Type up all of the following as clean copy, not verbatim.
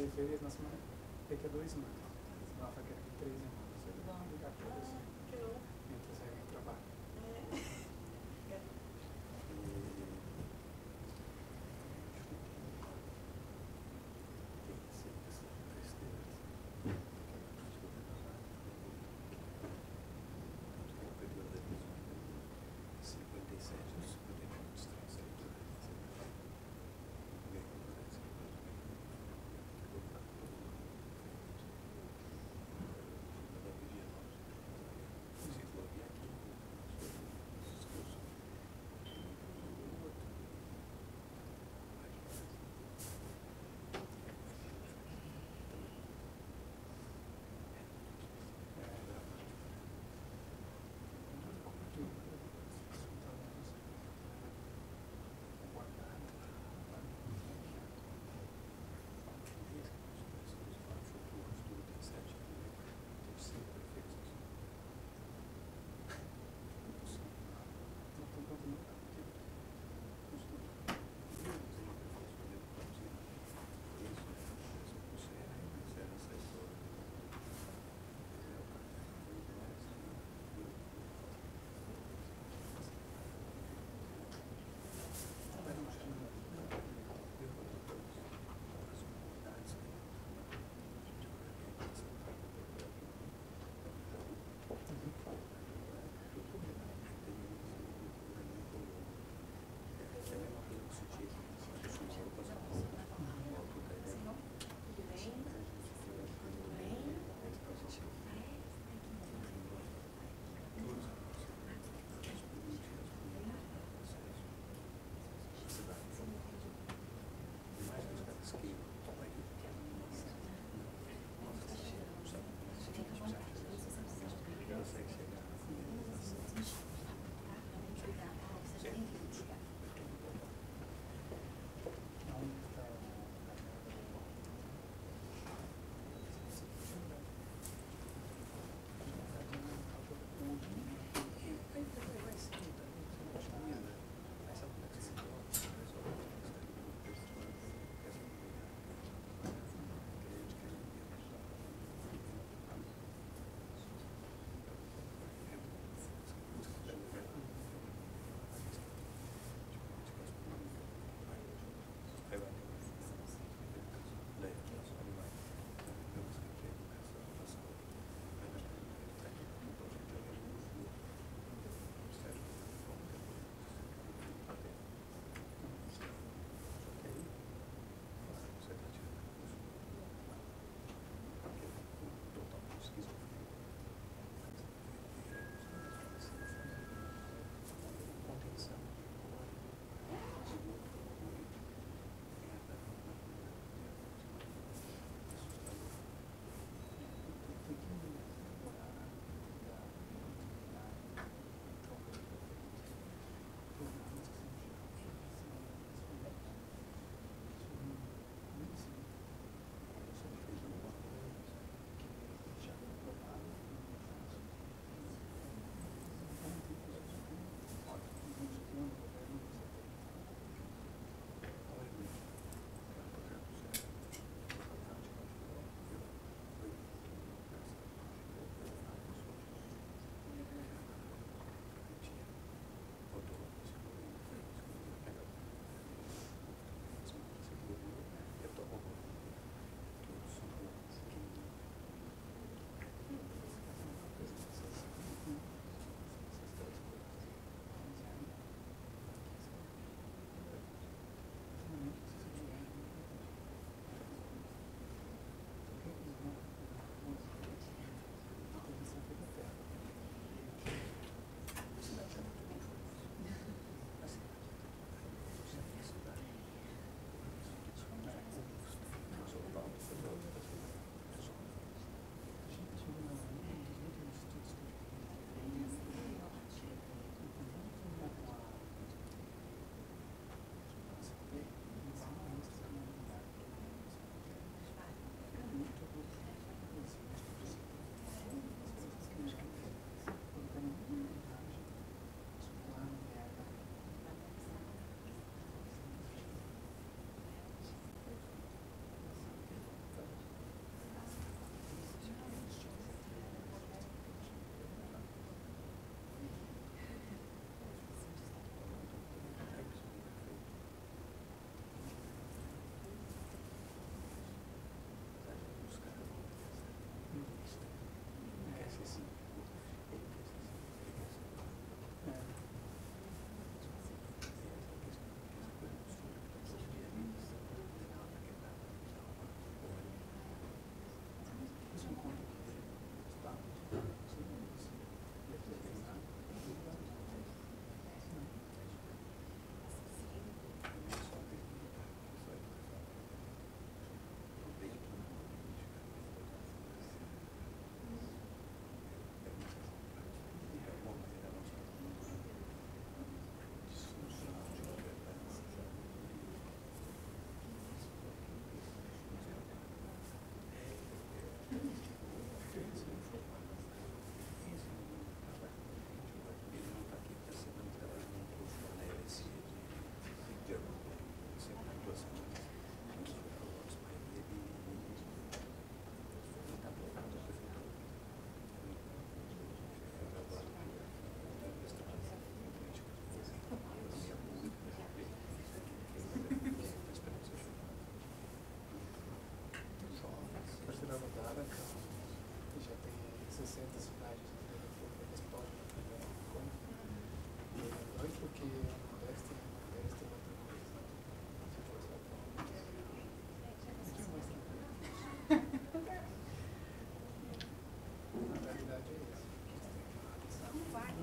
ele fez na semana, daqui a 2 semanas. Ela fala que era 3 semanas. Você dá uma ligar pra você. Que louco. Entra, sai no trabalho.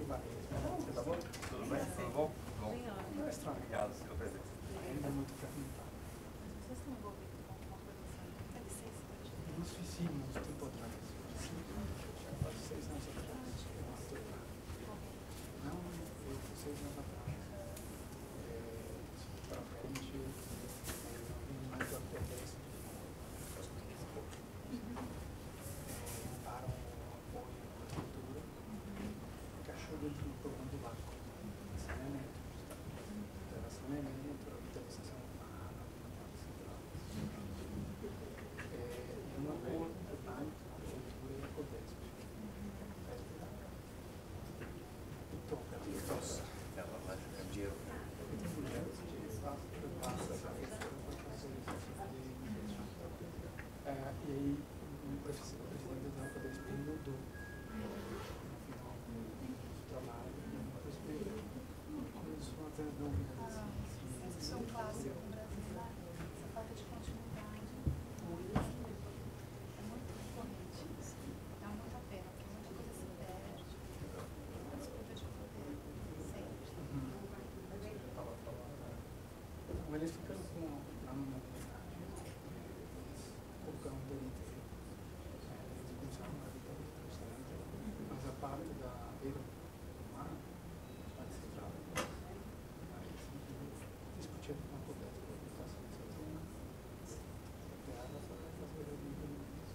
Vai. Você tá bom? Tudo bem? Tudo bom? Bom. Não é estranho. Obrigado pela presença. Ainda é muito fragmentado. Vocês estão envolvidos com alguma coisa assim? Dá licença, pode ir. Nos suicídios, tempo atrás. 6 anos atrás. Não, foi 6 anos atrás. Para frente, mais a protesta. Para o apoio à cultura, que achou dentro do programa do LACO. Saneamento. Saneamento, habitação urbana, alimentação central. E um acordo da cultura e a CODESP. Então, Ela vai ficar dinheiro. tem projetos de espaço para fazer isso. E aí, o presidente da CODESP mudou no final do trabalho. Depois começou a ter dúvidas. Isso é um clássico no Brasil, né? Essa falta de continuidade. É muito recorrente isso. Dá muita pena, porque muita coisa se perde. A disputa de poder, sempre. Eles ficam com a mobilidade. O campo dele inteiro. Eles começaram a vida restaurante. Mas a parte da beira do mar, a parte central, aí discutiram com a CODESP a habitação dessa zona. Até a água para fazer a vida nisso.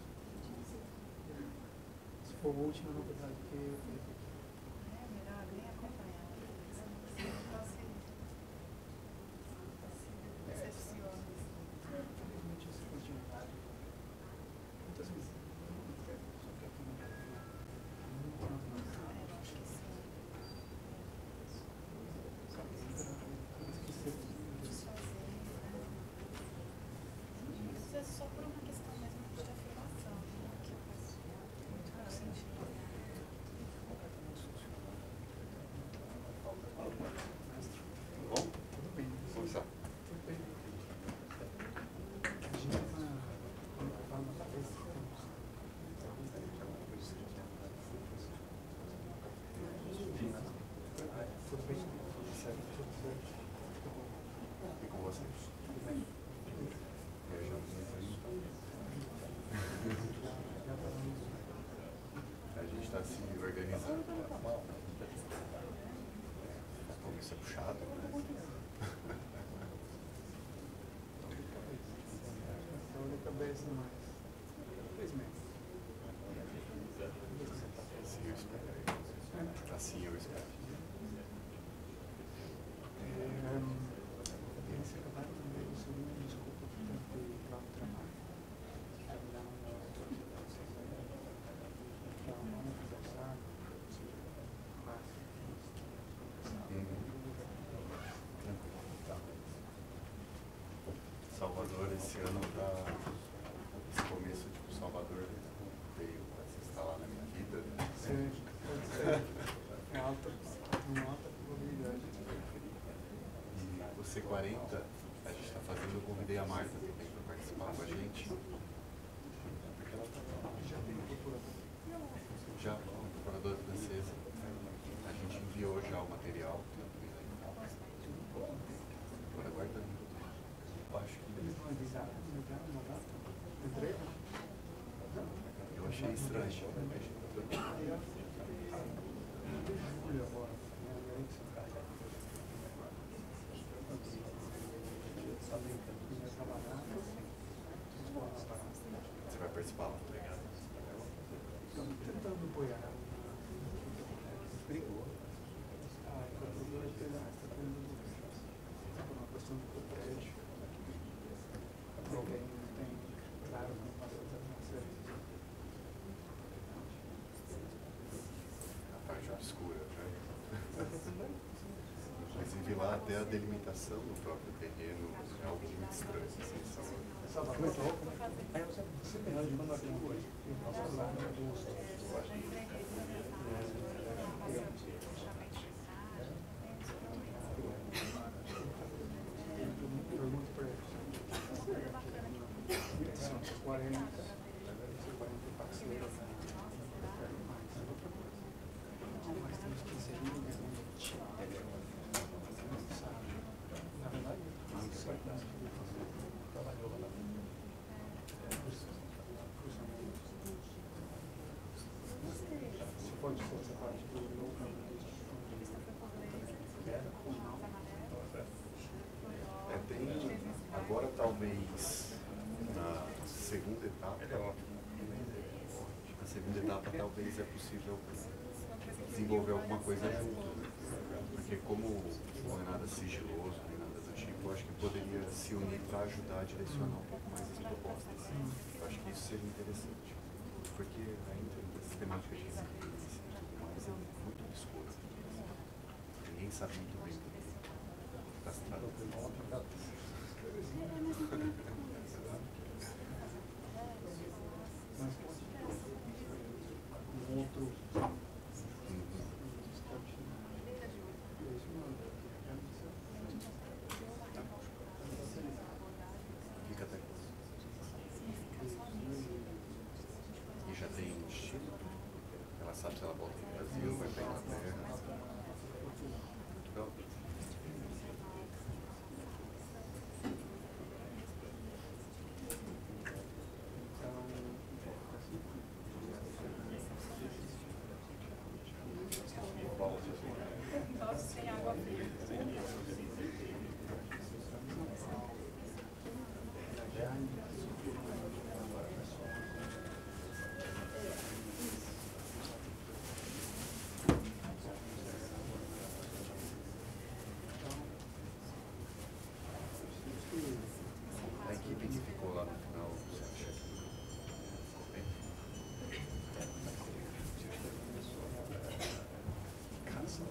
Essa foi a última novidade que eu vi. É melhor nem acompanhar. Decepciona. Infelizmente, essa continuidade, muitas vezes, só que aqui no Brasil, muito Eu acho que sim. Desfazer, né? Isso é só por uma questão mesmo de afirmação, né? Que faz muito sentido. Tudo bom? Tudo bem. Como está? Tudo bem. A gente quando vai falar na cabeça, tudo bem? E com você? Tudo bem. Eu já A gente está se organizando. Como isso é puxado, né? Dor de cabeça, mas infelizmente. Assim eu espero. Assim eu espero. Eles acabaram de ver o segundo desculpa por ter lá no trabalho. Terminaram para não conversar, mas Tá. Salvador esse ano tá. Esse começo, tipo, Salvador veio para se instalar na minha vida. pode ser uma alta probabilidade. E você 40, a gente está fazendo, eu convidei a Marta também para participar com a gente. Porque ela Já tem procurador. já, uma procuradora francesa. A gente enviou já o material. Agora aguardando. Eu acho que Eles não avisaram, não deram uma data de entrega. eu achei estranho. Julho agora, primeira vez. Sabem que eu ia trabalhar, eles podem parar. Você vai participar lá? Estamos tentando apoiar. Brigou. A economia está tendo dúvidas. Por uma questão do prédio. Alguém tem, claro, não passa das séries. A parte obscura, né? Inclusive lá até a delimitação do próprio terreno é algo muito estranho. Assim, são... Salvador, aí você tem de quando aqui hoje, eu posso lá no agosto. Pergunto para eles. São 40 parceiros. Não, mas temos que inserir talvez na segunda etapa, talvez é possível desenvolver alguma coisa junto. Porque como não é nada sigiloso, nem nada do tipo, eu acho que poderia se unir para ajudar a direcionar um pouco mais as propostas. Eu acho que isso seria interessante. Porque ainda essa temática de resiliência e tudo mais é muito obscura. Ninguém sabe muito bem do que está se tratando. Um outro Fica até aqui. E já tem destino? Ela sabe se ela volta no Brasil, vai para a Inglaterra. Portugal. Nossa, tem água fria. A equipe que ficou lá no final, você acha que ficou bem? Casa.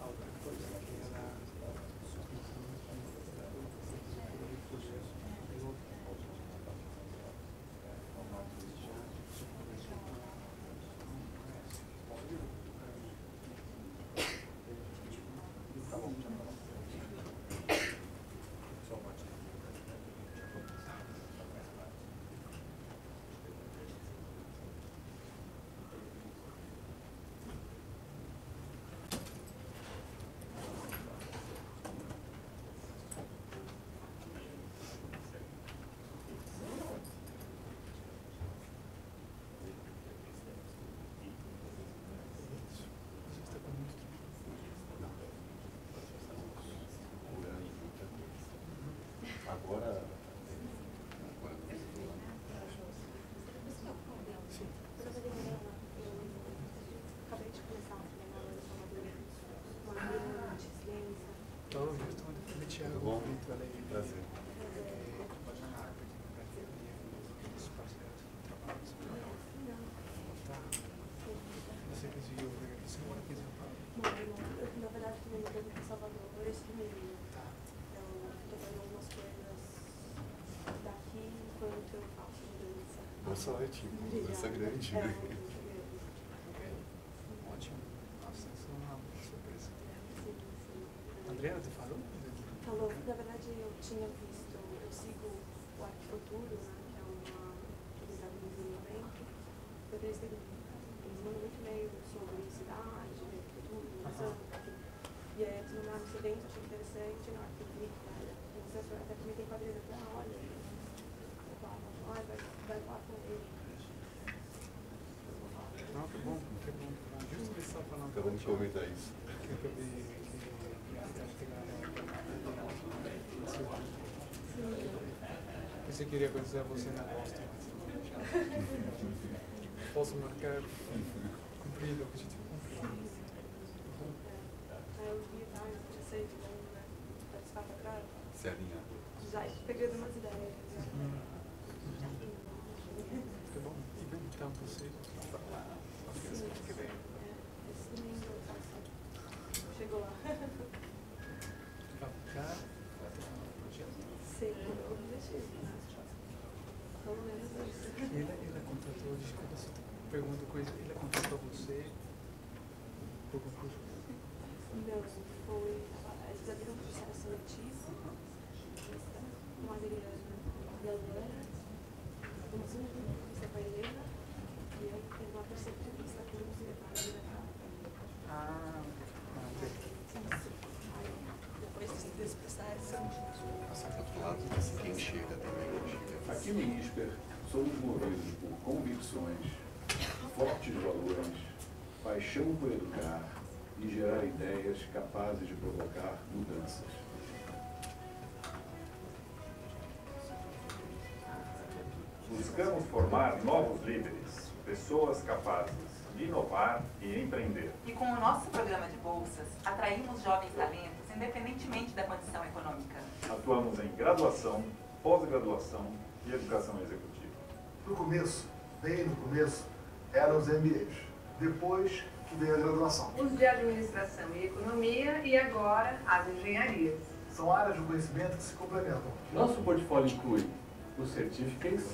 outra coisa que era Agora Acabei de começar a treinar lá no Salvador, uma amiga de ciência. Então, eu estou com o Thiago. Tudo bom? Prazer. Você conseguiu ver aqui semana aqui em São Paulo? Na verdade, eu também mudei para Salvador esse domingo. Tá. Então, estou fazendo algumas coisas daqui enquanto eu faço mudança. Boa sorte, mudança grande. É, muito grande. Ótimo. Nossa, essa é uma surpresa. Sim, sim. Adriana, você falou? Falou, na verdade eu tinha visto, eu sigo o Arquifuturo, né, que é uma atividade de desenvolvimento, porque eles mandam muito e-mail sobre cidade, arquitetura, inovação, e aí eles mandaram esse evento, achei interessante, na hora que eu vi, até também tem quadrilha, eu falei, olha, eu falava, vai falar com ele. Não, que bom, que bom. Justo que você estava falando. Acabamos de comentar isso. Que eu acabei Pensei que iria conhecer você na Boston. Posso marcar cumprido o objetivo cumprido. Aí eu vi, tá, eu já sei de como, né, participar pra trás, Se alinhar. já pegando umas ideias. Que bom. E bem, então você. Que bem. Esse domingo eu faço. Chegou lá. Vai ficar. Sei, o objetivo. Pelo menos isso. Ele contratou, desculpa se eu pergunto coisa, ele contratou você por concurso? Não, foi. Eles abriram um processo seletivo. Uma Adriana e a Luana. Uma segunda entrevista com a Helena. E aí tem uma terceira entrevista com o secretário da Aí, depois desse processo. Passar para outro lado, mas quem chega também. Aqui no ISPER, somos movidos por convicções, fortes valores paixão por educar e gerar ideias capazes de provocar mudanças. Buscamos formar novos líderes, pessoas capazes de inovar e empreender. E com o nosso programa de bolsas, atraímos jovens talentos independentemente da condição econômica. Atuamos em graduação, pós-graduação e educação executiva. No começo, bem no começo, eram os MBAs. Depois que veio a graduação. Os de administração e economia e agora as engenharias. São áreas de conhecimento que se complementam. Nosso portfólio inclui os certificates,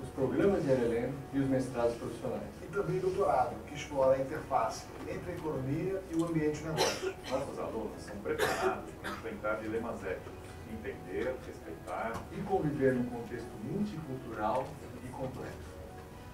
os programas de LLM e os mestrados profissionais. E também doutorado, que explora a interface entre a economia e o ambiente de negócios. Nossos alunos são preparados para enfrentar dilemas éticos, entender, respeitar E conviver num contexto multicultural e complexo.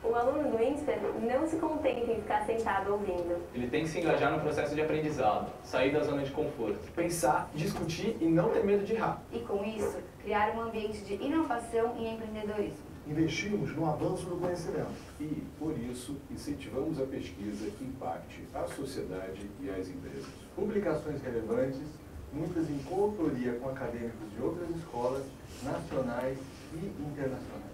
O aluno do INSPER não se contenta em ficar sentado ouvindo. Ele tem que se engajar no processo de aprendizado, sair da zona de conforto. Pensar, discutir e não ter medo de errar. E com isso, criar um ambiente de inovação e empreendedorismo. Investimos no avanço do conhecimento. E, por isso, incentivamos a pesquisa que impacte a sociedade e as empresas. Publicações relevantes, muitas em coautoria com acadêmicos de outras escolas, nacionais e internacionais.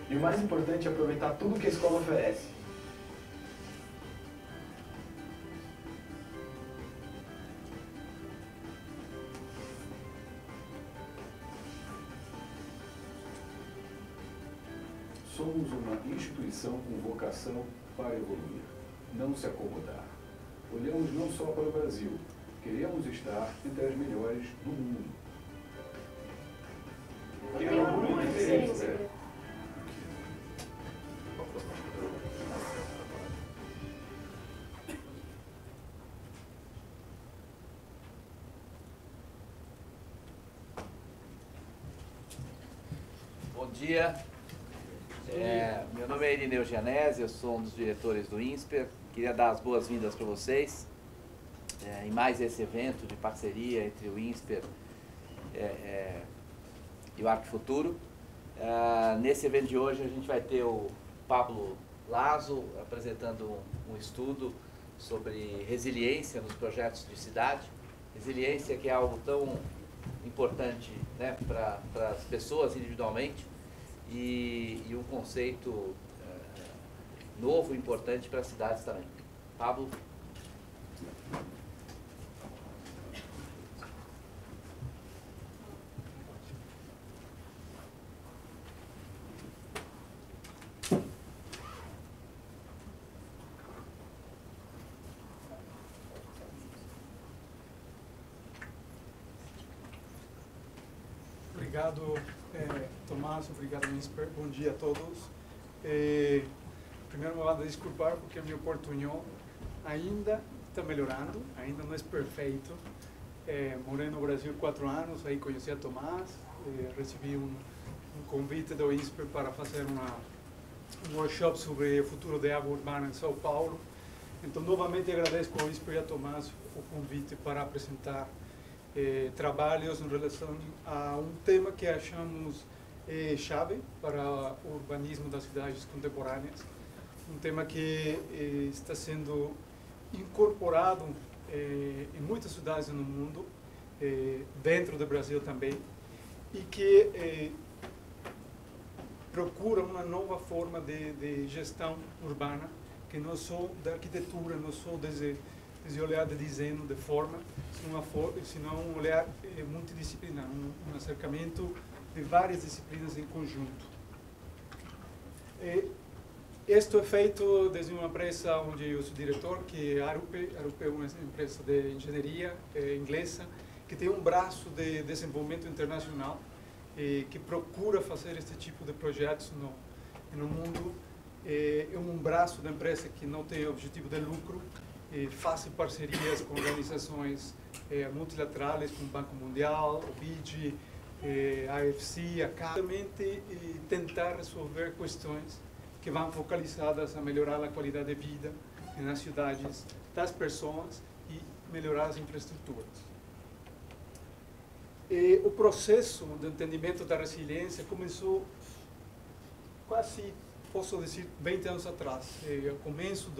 E o mais importante é aproveitar tudo que a escola oferece. Somos uma instituição com vocação para evoluir, não se acomodar. Olhamos não só para o Brasil, queremos estar entre as melhores do mundo. Eu tenho orgulho de ser INSPER. Bom dia. Meu nome é Irineu Gianese, eu sou um dos diretores do INSPER. Queria dar as boas-vindas para vocês em mais esse evento de parceria entre o INSPER e o Arquifuturo. Nesse evento de hoje a gente vai ter o Pablo Lazo apresentando um estudo sobre resiliência nos projetos de cidade. Resiliência que é algo tão importante, né, para as pessoas individualmente e um conceito novo e importante para as cidades também. Pablo? Obrigado, Tomás, obrigado, INSPER. Bom dia a todos. Primeiro, me vou desculpar porque meu portunhol ainda está melhorando, ainda não é perfeito. Morei no Brasil 4 anos, aí conheci a Tomás, recebi um convite do INSPER para fazer um workshop sobre o futuro da água urbana em São Paulo. Então, novamente agradeço ao INSPER e a Tomás o convite para apresentar trabalhos em relação a um tema que achamos chave para o urbanismo das cidades contemporâneas, um tema que está sendo incorporado em muitas cidades no mundo, dentro do Brasil também, e que procura uma nova forma de gestão urbana, que não só da arquitetura, não só desse olhar de desenho, de forma, senão um olhar multidisciplinar, um acercamento de várias disciplinas em conjunto. Isto é feito desde uma empresa onde eu sou diretor, que é a Arupe. A Arupe é uma empresa de engenharia inglesa, que tem um braço de desenvolvimento internacional, que procura fazer este tipo de projetos no mundo. É um braço da empresa que não tem objetivo de lucro, faz parcerias com organizações multilaterais, como o Banco Mundial, o BID, a AFC, a CAP, e tentar resolver questões que vão focalizadas a melhorar a qualidade de vida nas cidades das pessoas e melhorar as infraestruturas. o processo de entendimento da resiliência começou quase, posso dizer, 20 anos atrás. Ao começo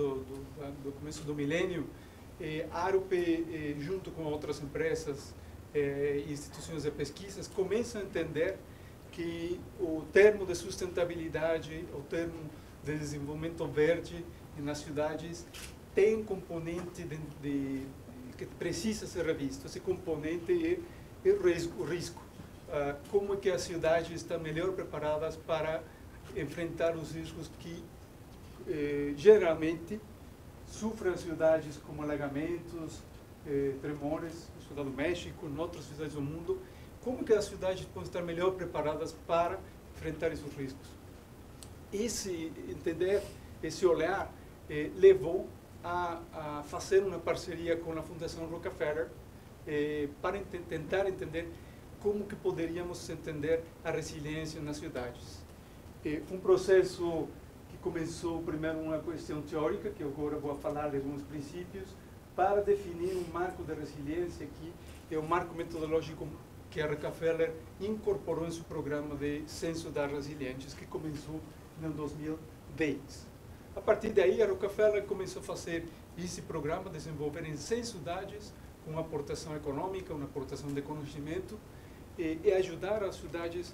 começo do milênio, a ARUP, junto com outras empresas e instituições de pesquisas, começam a entender que o termo de sustentabilidade, o termo de desenvolvimento verde nas cidades tem um componente que precisa ser revisto. Esse componente é o risco. Como é que as cidades estão melhor preparadas para enfrentar os riscos que geralmente sofrem as cidades, como alagamentos, tremores, na Cidade do México, em outras cidades do mundo. Como que as cidades podem estar melhor preparadas para enfrentar esses riscos? Esse olhar levou a fazer uma parceria com a Fundação Rockefeller para tentar entender como que poderíamos entender a resiliência nas cidades. Um processo que começou primeiro uma questão teórica, que agora vou falar de alguns princípios, para definir um marco de resiliência que é o marco metodológico que a Rockefeller incorporou em seu programa de Censo das Resilientes, que começou em 2010. A partir daí, a Rockefeller começou a fazer esse programa, desenvolver em 100 cidades, uma aportação econômica, uma aportação de conhecimento, e ajudar as cidades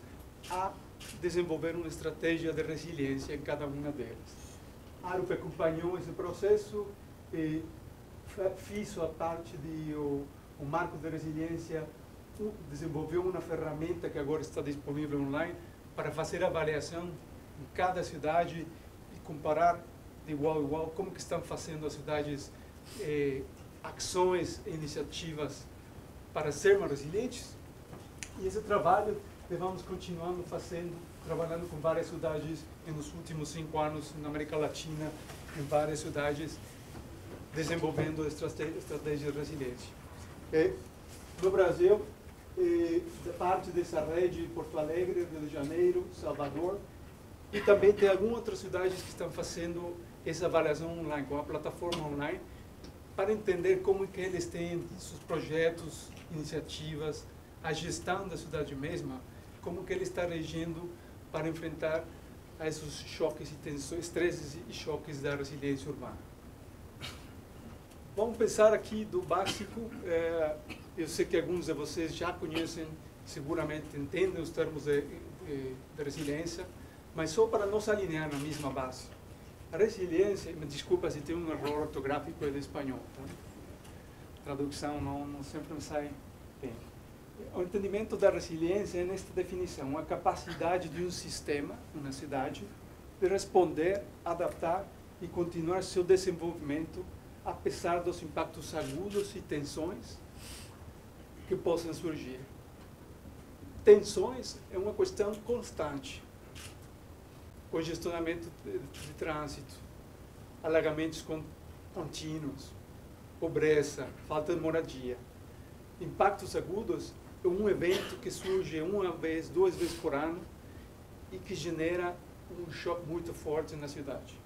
a desenvolver uma estratégia de resiliência em cada uma delas. A ARUP acompanhou esse processo e fez a parte do marco de resiliência, desenvolveu uma ferramenta que agora está disponível online para fazer avaliação em cada cidade e comparar de igual a igual como que estão fazendo as cidades ações e iniciativas para ser mais resilientes. E esse trabalho vamos continuando trabalhando com várias cidades nos últimos 5 anos na América Latina, em várias cidades, desenvolvendo estratégias de resiliência. No Brasil, parte dessa rede, Porto Alegre, Rio de Janeiro, Salvador, e também tem algumas outras cidades que estão fazendo essa avaliação online, com a plataforma online, para entender como que eles têm seus projetos, iniciativas, a gestão da cidade mesma, como que ele está reagindo para enfrentar esses choques e tensões, estresses e choques da resiliência urbana. Vamos pensar aqui do básico. Eu sei que alguns de vocês já conhecem, seguramente entendem os termos de resiliência, mas só para nos alinhar na mesma base. A resiliência, me desculpa se tem um erro ortográfico de espanhol, tá? Tradução não sempre me sai bem. O entendimento da resiliência é nesta definição, a capacidade de um sistema, uma cidade, de responder, adaptar e continuar seu desenvolvimento apesar dos impactos agudos e tensões que possam surgir. Tensões é uma questão constante. Congestionamento de trânsito, alagamentos contínuos, pobreza, falta de moradia. Impactos agudos é um evento que surge uma vez, 2 vezes por ano e que genera um choque muito forte na cidade.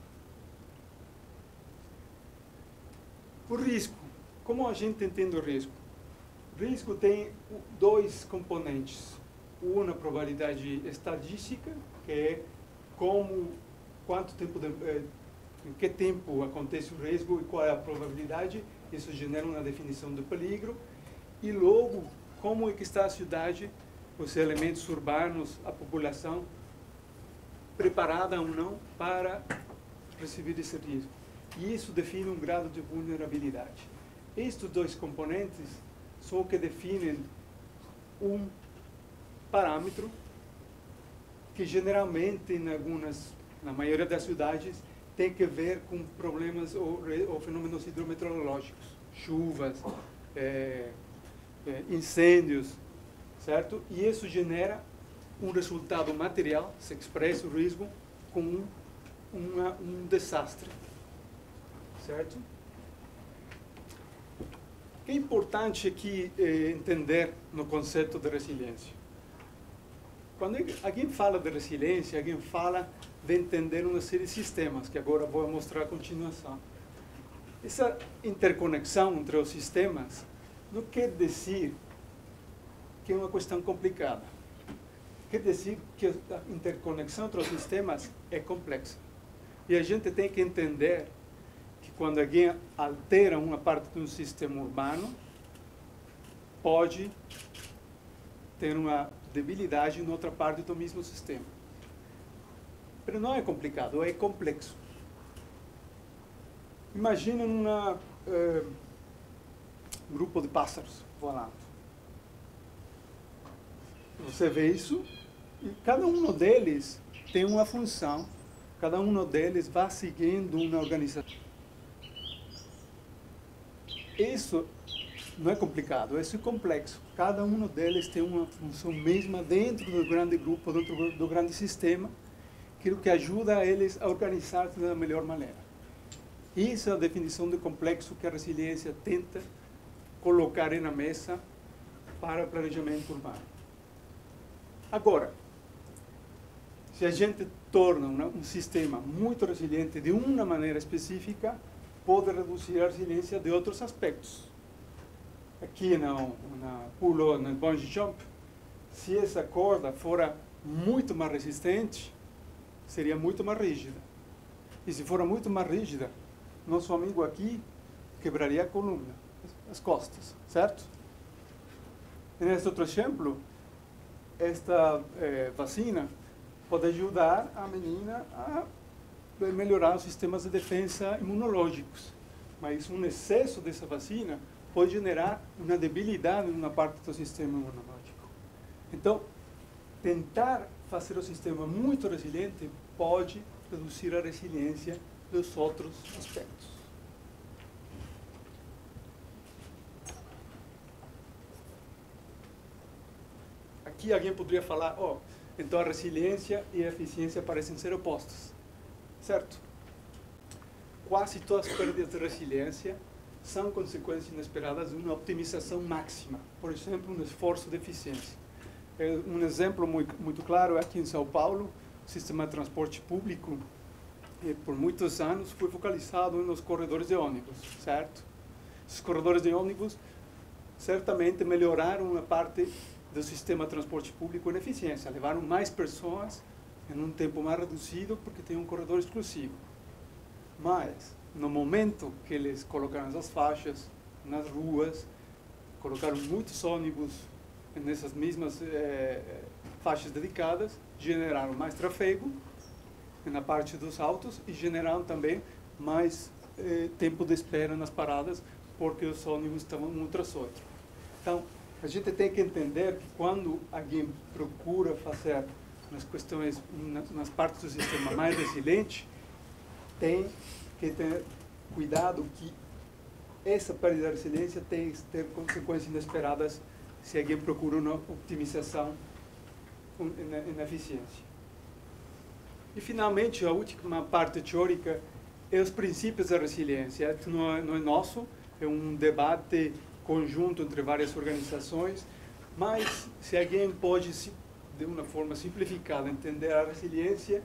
O risco. Como a gente entende o risco? O risco tem 2 componentes. Uma probabilidade estadística, que é em que tempo acontece o risco e qual é a probabilidade. Isso genera uma definição de peligro. E logo, como é que está a cidade, os elementos urbanos, a população, preparada ou não para receber esse risco. E isso define um grau de vulnerabilidade. Estes 2 componentes são o que definem um parâmetro que geralmente, na maioria das cidades, tem que ver com problemas ou fenômenos hidrometeorológicos, chuvas, incêndios, certo? E isso genera um resultado material, se expressa o risco como um desastre, certo? O que é importante aqui entender no conceito de resiliência. Quando alguém fala de resiliência, alguém fala de entender uma série de sistemas, que agora vou mostrar a continuação. Essa interconexão entre os sistemas não quer dizer que é uma questão complicada. Quer dizer que a interconexão entre os sistemas é complexa. E a gente tem que entender que quando alguém altera uma parte de um sistema urbano, pode ter uma debilidade em outra parte do mesmo sistema. Mas não é complicado, é complexo. Imagina um grupo de pássaros voando. Você vê isso e cada um deles tem uma função, cada um deles vai seguindo uma organização. Isso não é complicado, isso é complexo. Cada um deles tem uma função mesma dentro do grande grupo, dentro do grande sistema, que ajuda eles a organizar-se da melhor maneira. Isso é a definição de complexo que a resiliência tenta colocar na mesa para o planejamento urbano. Agora, se a gente torna um sistema muito resiliente de uma maneira específica, pode reduzir a resiliência de outros aspectos. Aqui no pulo, no bungee jump, se essa corda fora muito mais resistente, seria muito mais rígida. E se for muito mais rígida, nosso amigo aqui quebraria a coluna, as costas, certo? E neste outro exemplo, esta vacina pode ajudar a menina a melhorar os sistemas de defesa imunológicos. Mas um excesso dessa vacina pode generar uma debilidade em uma parte do sistema imunológico. Então, tentar fazer o sistema muito resiliente pode reduzir a resiliência dos outros aspectos. Aqui alguém poderia falar, então a resiliência e a eficiência parecem ser opostos, certo? Quase todas as perdas de resiliência são consequências inesperadas de uma optimização máxima, por exemplo, um esforço de eficiência. Um exemplo muito claro é aqui em São Paulo, o sistema de transporte público, por muitos anos, foi focalizado nos corredores de ônibus, certo? Esses corredores de ônibus certamente melhoraram uma parte do sistema de transporte público em eficiência, levaram mais pessoas em um tempo mais reduzido porque tem um corredor exclusivo. Mas, no momento que eles colocaram essas faixas nas ruas, colocaram muitos ônibus nessas mesmas faixas dedicadas, generaram mais tráfego na parte dos autos e generaram também mais tempo de espera nas paradas, porque os ônibus estavam um tras outro. Então, a gente tem que entender que quando alguém procura fazer nas questões, nas partes do sistema mais resiliente, tem que ter cuidado que essa perda de resiliência tem que ter consequências inesperadas se alguém procura uma optimização na eficiência. E, finalmente, a última parte teórica é os princípios da resiliência. Isso não é nosso, é um debate conjunto entre várias organizações, mas se alguém pode, de uma forma simplificada, entender a resiliência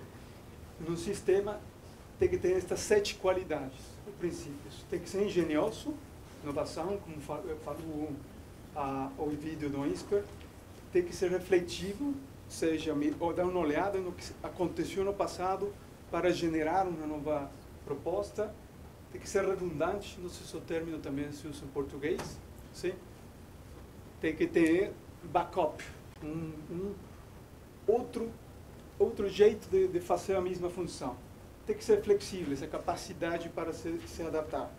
no sistema, tem que ter estas 7 qualidades, princípios. Tem que ser engenhoso, inovação, como falou o vídeo do INSPER, tem que ser refletivo, seja, ou dar uma olhada no que aconteceu no passado para generar uma nova proposta, tem que ser redundante, não sei se o término também se usa em português, sim? Tem que ter backup, outro jeito de fazer a mesma função. Tem que ser flexível, essa capacidade para se adaptar.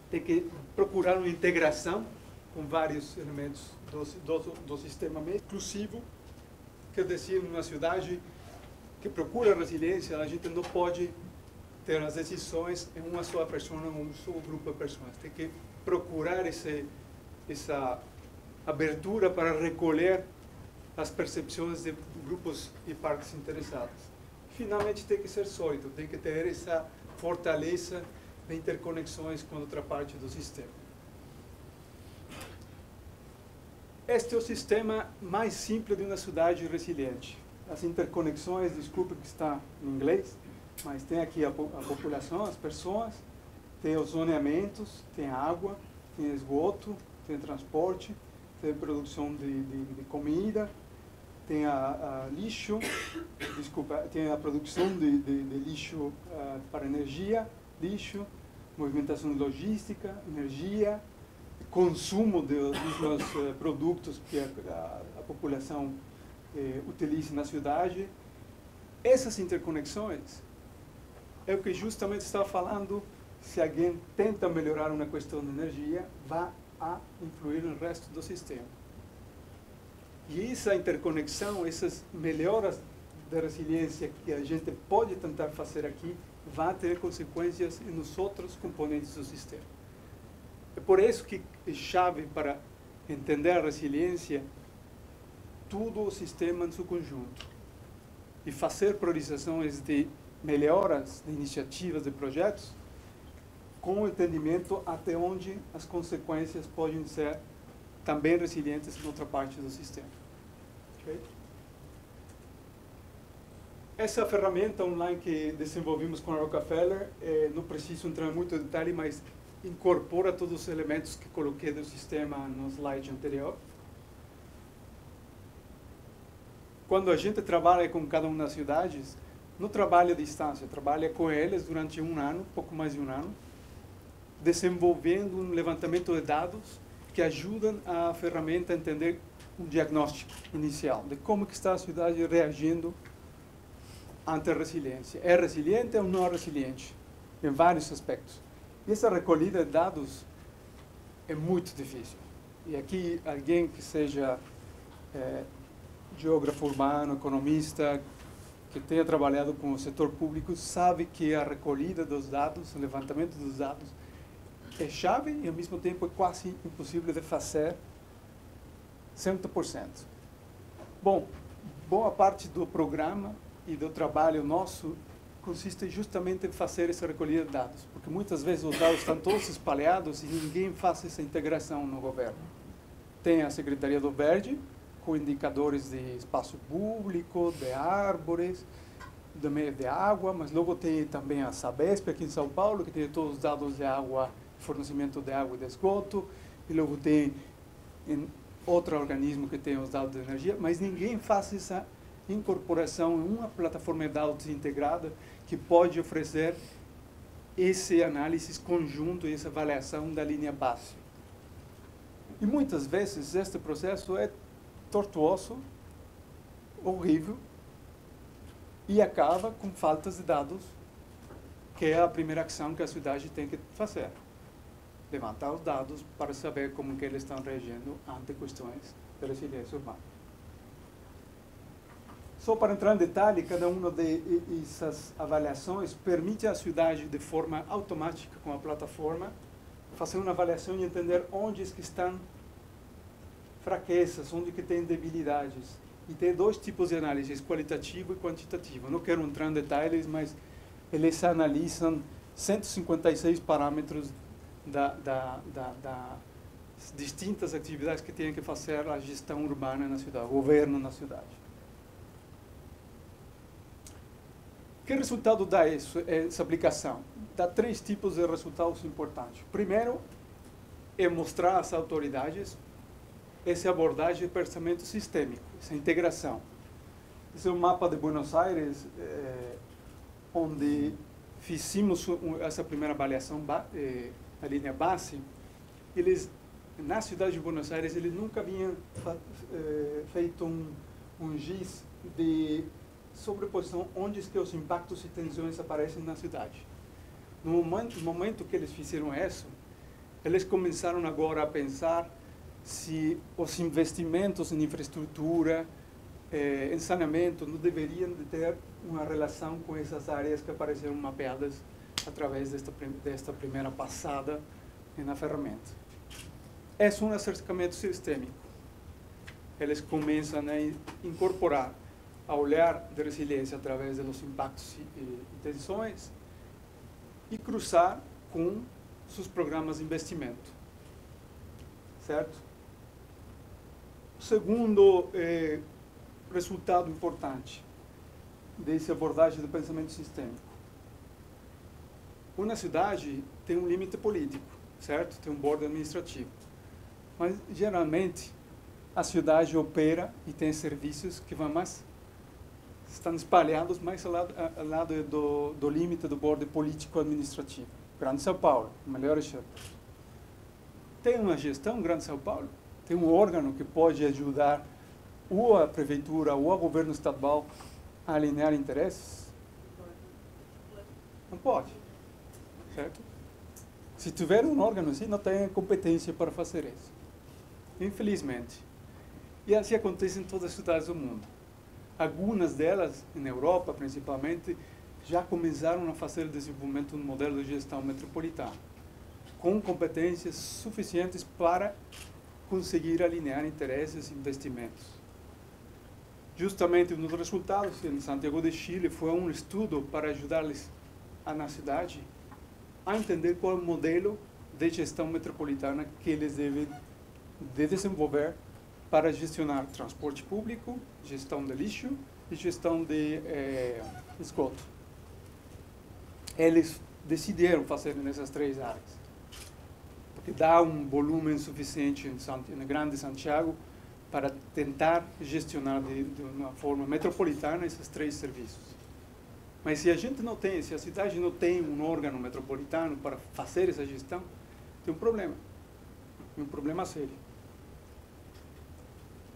Tem que procurar uma integração com vários elementos do sistema mesmo. Inclusivo, quer dizer, numa cidade que procura resiliência, a gente não pode ter as decisões em uma só pessoa, em um só grupo de pessoas. Tem que procurar essa abertura para recolher as percepções de grupos e partes interessadas. Finalmente, tem que ser sólido, tem que ter essa fortaleza de interconexões com outra parte do sistema. Este é o sistema mais simples de uma cidade resiliente. As interconexões, desculpe que está em inglês, mas tem aqui a população, as pessoas, tem os zoneamentos, tem água, tem esgoto, tem transporte, tem produção de comida, tem a lixo, desculpa, tem a produção de lixo para energia, lixo, movimentação de logística, energia, consumo dos meus produtos que a população utiliza na cidade. Essas interconexões é o que justamente estava falando. Se alguém tenta melhorar uma questão de energia, vai a influir no resto do sistema. E essa interconexão, essas melhoras de resiliência que a gente pode tentar fazer aqui, vai ter consequências nos outros componentes do sistema. É por isso que é chave para entender a resiliência todo o sistema em seu conjunto e fazer priorizações de melhoras, de iniciativas, de projetos, com o entendimento até onde as consequências podem ser também resilientes em outra parte do sistema. Okay? Essa ferramenta online que desenvolvimos com a Rockefeller, não preciso entrar em muito detalhe, mas incorpora todos os elementos que coloquei do sistema no slide anterior. Quando a gente trabalha com cada uma das cidades, não trabalha à distância, trabalha com eles durante um ano, pouco mais de um ano, desenvolvendo um levantamento de dados que ajudam a ferramenta a entender um diagnóstico inicial de como que está a cidade reagindo ante a resiliência. É resiliente ou não é resiliente? Em vários aspectos. E essa recolhida de dados é muito difícil. E aqui alguém que seja geógrafo urbano, economista, que tenha trabalhado com o setor público, sabe que a recolhida dos dados, o levantamento dos dados, é chave e, ao mesmo tempo, é quase impossível de fazer 100%. Bom, boa parte do programa e do trabalho nosso consiste justamente em fazer essa recolhida de dados, porque muitas vezes os dados estão todos espalhados e ninguém faz essa integração no governo. Tem a Secretaria do Verde, com indicadores de espaço público, de árvores, de meio de água, mas logo tem também a Sabesp aqui em São Paulo, que tem todos os dados de água, fornecimento de água e de esgoto, e logo tem outro organismo que tem os dados de energia, mas ninguém faz essa incorporação em uma plataforma de dados integrada que pode oferecer esse análise conjunto e essa avaliação da linha base. E muitas vezes este processo é tortuoso, horrível, e acaba com faltas de dados, que é a primeira ação que a cidade tem que fazer. Levantar os dados para saber como que eles estão reagindo ante questões de resiliência urbana. Só para entrar em detalhe, cada uma dessas avaliações permite à cidade, de forma automática com a plataforma, fazer uma avaliação e entender onde é que estão fraquezas, onde que tem debilidades. E tem dois tipos de análise, qualitativo e quantitativo. Não quero entrar em detalhes, mas eles analisam 156 parâmetros das distintas atividades que tem que fazer a gestão urbana na cidade, o governo na cidade. Que resultado dá isso, essa aplicação? Dá três tipos de resultados importantes. Primeiro, é mostrar às autoridades essa abordagem de pensamento sistêmico, essa integração. Esse é um mapa de Buenos Aires, onde fizemos essa primeira avaliação na linha base. Eles, na cidade de Buenos Aires, eles nunca haviam feito um GIS de sobreposição onde que os impactos e tensões aparecem na cidade. No momento que eles fizeram isso, eles começaram agora a pensar se os investimentos em infraestrutura, em saneamento, não deveriam de ter uma relação com essas áreas que apareceram mapeadas através desta primeira passada na ferramenta. É um acercamento sistêmico. Eles começam a incorporar a olhar de resiliência através dos impactos e tensões e cruzar com seus programas de investimento. Certo? O segundo resultado importante dessa abordagem do pensamento sistêmico. Uma cidade tem um limite político, certo? Tem um bordo administrativo. Mas, geralmente, a cidade opera e tem serviços que vão mais, estão espalhados mais ao lado do limite do bordo político-administrativo. Grande São Paulo, o melhor exemplo. Tem uma gestão, Grande São Paulo, tem um órgão que pode ajudar ou a prefeitura ou o governo estadual a alinhar interesses? Não pode, certo? Se tiver um órgão assim, não tem competência para fazer isso, infelizmente. E assim acontece em todas as cidades do mundo. Algumas delas, na Europa principalmente, já começaram a fazer o desenvolvimento de um modelo de gestão metropolitana, com competências suficientes para conseguir alinhar interesses e investimentos. Justamente um dos resultados em Santiago de Chile foi um estudo para ajudar-lhes na cidade a entender qual é o modelo de gestão metropolitana que eles devem desenvolver para gestionar transporte público, gestão de lixo e gestão de esgoto. Eles decidiram fazer nessas três áreas, porque dá um volume suficiente em Grande Santiago para tentar gestionar de uma forma metropolitana esses três serviços. Mas se a gente não tem, se a cidade não tem um órgão metropolitano para fazer essa gestão, tem um problema sério.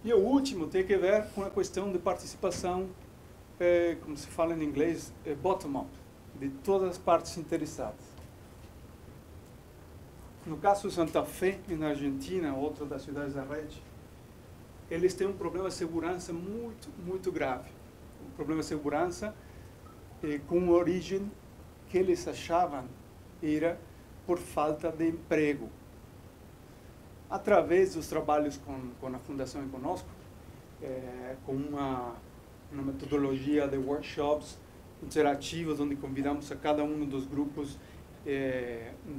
E o último tem que ver com a questão de participação, como se fala em inglês, bottom-up, de todas as partes interessadas. No caso de Santa Fé, na Argentina, outra das cidades da rede, eles têm um problema de segurança muito grave. Um problema de segurança com origem que eles achavam era por falta de emprego. Através dos trabalhos com a Fundação Conosco, com uma metodologia de workshops interativos, onde convidamos a cada um dos grupos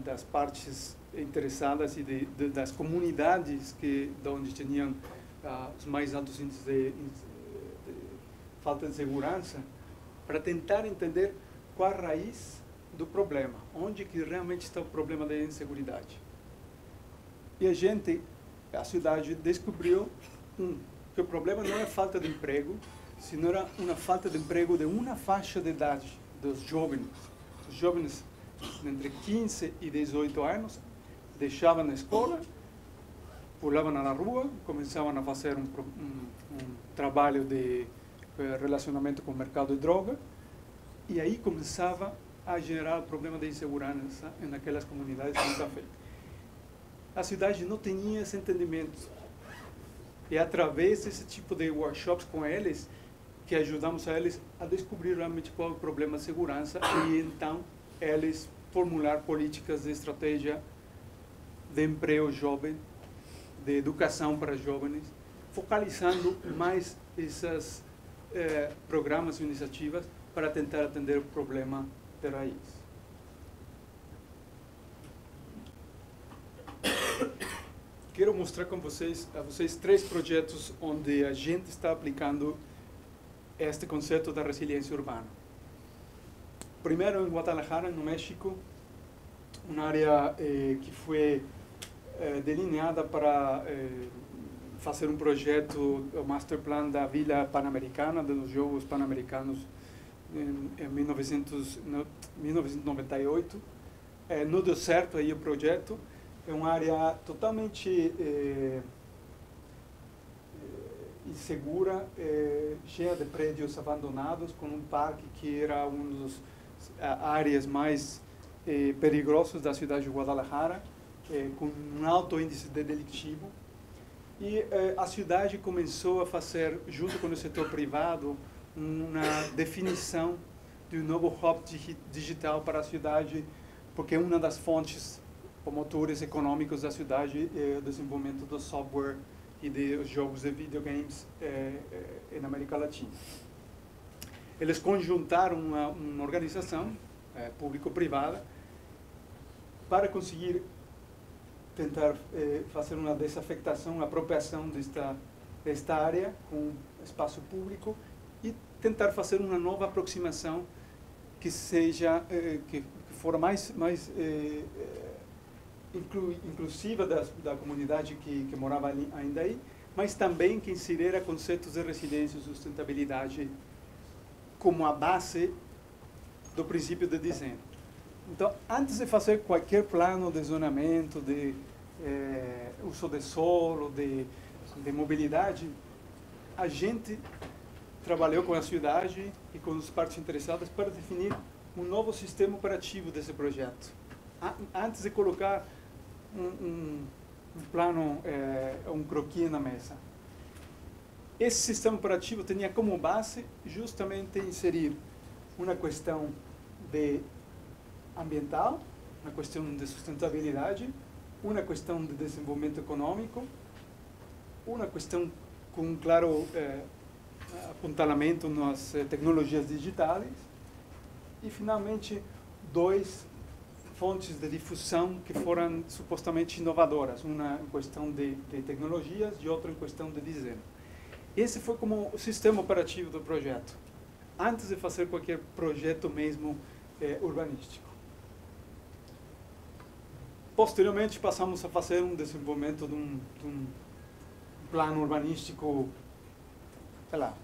das partes interessadas e das comunidades de onde tinham os mais altos índices de falta de segurança, para tentar entender qual a raiz do problema, onde que realmente está o problema da inseguridade. E a cidade descobriu que o problema não é falta de emprego, sino era uma falta de emprego de uma faixa de idade dos jovens. Os jovens entre 15 e 18 anos deixavam a escola, pulavam na rua, começavam a fazer um trabalho de relacionamento com o mercado de droga, e aí começava a gerar o problema de insegurança naquelas comunidades de Santa Fé. A cidade não tinha esse entendimento. E através desse tipo de workshops com eles, que ajudamos a eles a descobrir realmente qual é o problema de segurança e então eles formular políticas de estratégia de emprego jovem, de educação para jovens, focalizando mais esses programas e iniciativas para tentar atender o problema de raiz. Quero mostrar a vocês três projetos onde a gente está aplicando este conceito da resiliência urbana. Primeiro, em Guadalajara, no México, uma área que foi delineada para fazer um projeto, o Master Plan da Vila Pan-Americana, dos Jogos Pan-Americanos em 1998. Não deu certo aí o projeto. É uma área totalmente insegura, cheia de prédios abandonados, com um parque que era uma das áreas mais perigosas da cidade de Guadalajara, com um alto índice de delictivo. E a cidade começou a fazer, junto com o setor privado, uma definição de um novo hub digital para a cidade, porque uma das fontes ou motores econômicos da cidade é o desenvolvimento do software e dos jogos de videogames na América Latina. Eles conjuntaram uma organização público-privada para conseguir tentar fazer uma desafectação, uma apropriação desta área com espaço público e tentar fazer uma nova aproximação que seja que for mais inclusiva da comunidade que morava ali, ainda aí, mas também que inseriria conceitos de resiliência e sustentabilidade como a base do princípio de desenho. Então, antes de fazer qualquer plano de zonamento, de uso de solo, de mobilidade, a gente trabalhou com a cidade e com as partes interessadas para definir um novo sistema operativo desse projeto. Antes de colocar um plano, um croquis na mesa. Esse sistema operativo tinha como base justamente inserir uma questão ambiental, uma questão de sustentabilidade, uma questão de desenvolvimento econômico, uma questão com um claro apontamento nas tecnologias digitais e, finalmente, 2 fontes de difusão que foram supostamente inovadoras, uma em questão de tecnologias e outra em questão de desenho. Esse foi como o sistema operativo do projeto, antes de fazer qualquer projeto mesmo urbanístico. Posteriormente, passamos a fazer um desenvolvimento de um plano urbanístico, sei lá,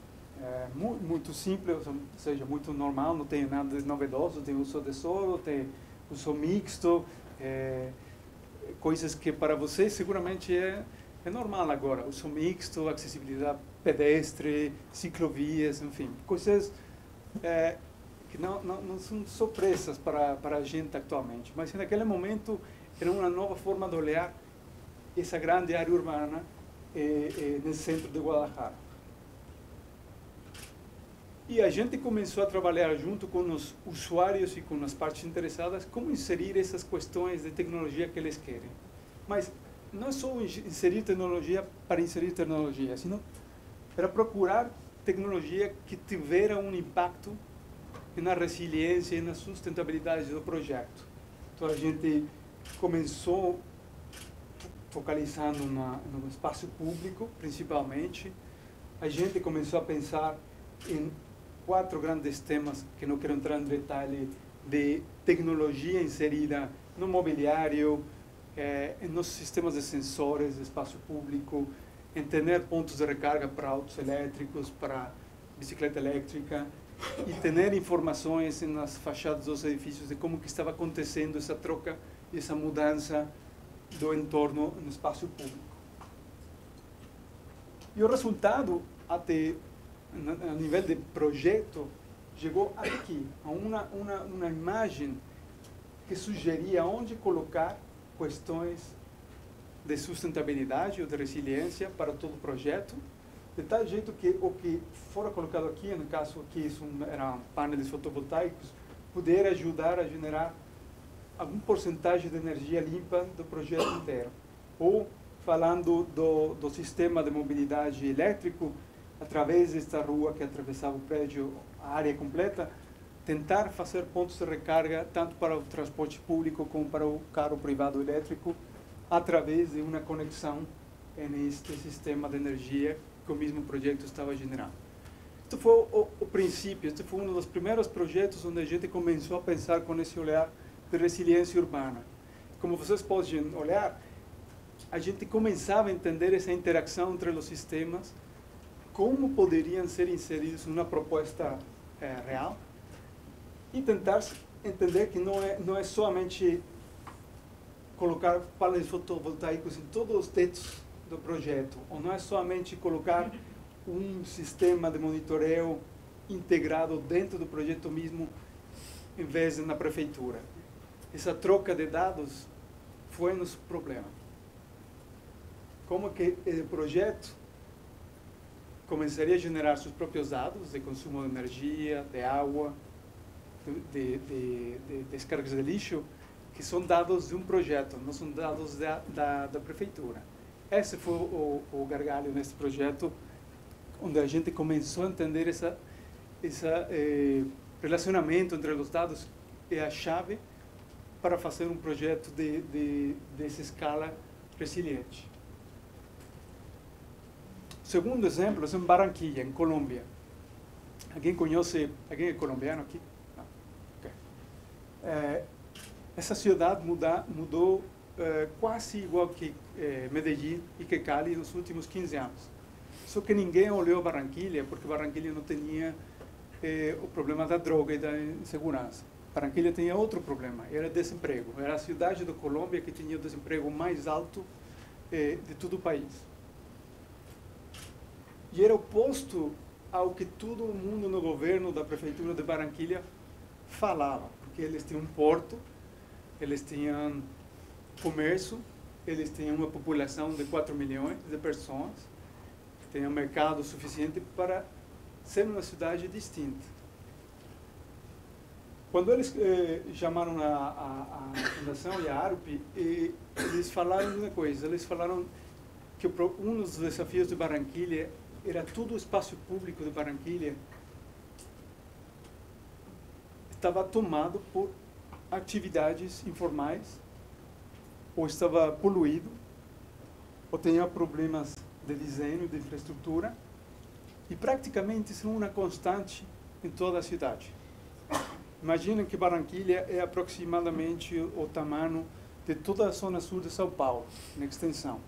muito simples, ou seja, muito normal, não tem nada de novedoso, tem uso de solo, tem uso mixto, coisas que para vocês seguramente é normal agora, uso mixto, acessibilidade pedestre, ciclovias, enfim, coisas que não são surpresas para a gente atualmente, mas naquele momento era uma nova forma de olhar essa grande área urbana no centro de Guadalajara. E a gente começou a trabalhar junto com os usuários e com as partes interessadas como inserir essas questões de tecnologia que eles querem. Mas não é só inserir tecnologia para inserir tecnologia, sino para procurar tecnologia que tivera um impacto na resiliência e na sustentabilidade do projeto. Então a gente começou focalizando no espaço público, principalmente. A gente começou a pensar em 4 grandes temas, que não quero entrar em detalhe, de tecnologia inserida no mobiliário, nos sistemas de sensores de espaço público, em ter pontos de recarga para autos elétricos, para bicicleta elétrica, e ter informações nas fachadas dos edifícios de como que estava acontecendo essa troca, essa mudança do entorno no espaço público. E o resultado, até a nível de projeto, chegou aqui, a uma imagem que sugeria onde colocar questões de sustentabilidade ou de resiliência para todo o projeto, de tal jeito que o que fora colocado aqui, no caso aqui eram painéis fotovoltaicos, puder ajudar a generar alguma porcentagem de energia limpa do projeto inteiro. Ou, falando do sistema de mobilidade elétrico, através desta rua que atravessava o prédio, a área completa, tentar fazer pontos de recarga tanto para o transporte público como para o carro privado elétrico, através de uma conexão neste sistema de energia que o mesmo projeto estava gerando. Este foi o princípio, este foi um dos primeiros projetos onde a gente começou a pensar com esse olhar de resiliência urbana. Como vocês podem olhar, a gente começava a entender essa interação entre os sistemas, como poderiam ser inseridos numa proposta real, e tentar entender que não é somente colocar painéis fotovoltaicos em todos os tetos do projeto, ou não é somente colocar um sistema de monitoreio integrado dentro do projeto mesmo, em vez de na prefeitura. Essa troca de dados foi o nosso problema. Como que o projeto começaria a generar seus próprios dados de consumo de energia, de água, de descargas de lixo, que são dados de um projeto, não são dados da prefeitura. Esse foi o gargalho nesse projeto, onde a gente começou a entender esse relacionamento entre os dados é a chave para fazer um projeto dessa escala resiliente. O segundo exemplo é em Barranquilla, em Colômbia. Alguém é colombiano aqui? Não. Okay. Essa cidade mudou quase igual que Medellín e que Cali nos últimos 15 anos. Só que ninguém olhou Barranquilla, porque Barranquilla não tinha o problema da droga e da insegurança. Barranquilla tinha outro problema, era desemprego. Era a cidade da Colômbia que tinha o desemprego mais alto de todo o país. E era oposto ao que todo mundo no governo da prefeitura de Barranquilla falava, porque eles tinham um porto, eles tinham comércio, eles tinham uma população de 4 milhões de pessoas, tinham mercado suficiente para ser uma cidade distinta. Quando eles chamaram a fundação e a ARUP, eles falaram uma coisa, eles falaram que um dos desafios de Barranquilla era todo o espaço público de Barranquilla estava tomado por atividades informais, ou estava poluído, ou tinha problemas de desenho, de infraestrutura, e praticamente isso é uma constante em toda a cidade. Imaginem que Barranquilla é aproximadamente o tamanho de toda a zona sul de São Paulo, em extensão.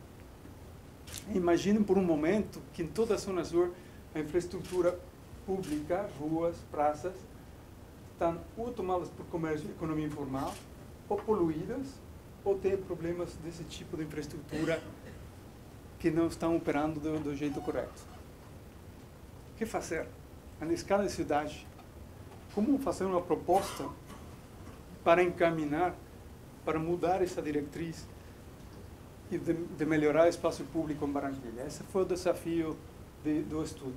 Imaginem por um momento que em toda a zona sul a infraestrutura pública, ruas, praças, estão ou tomadas por comércio e economia informal, ou poluídas, ou têm problemas desse tipo de infraestrutura que não estão operando do jeito correto. O que fazer? Na escala de cidade, como fazer uma proposta para encaminhar, para mudar essa diretriz e de melhorar o espaço público em Barranquilla? Esse foi o desafio do estudo.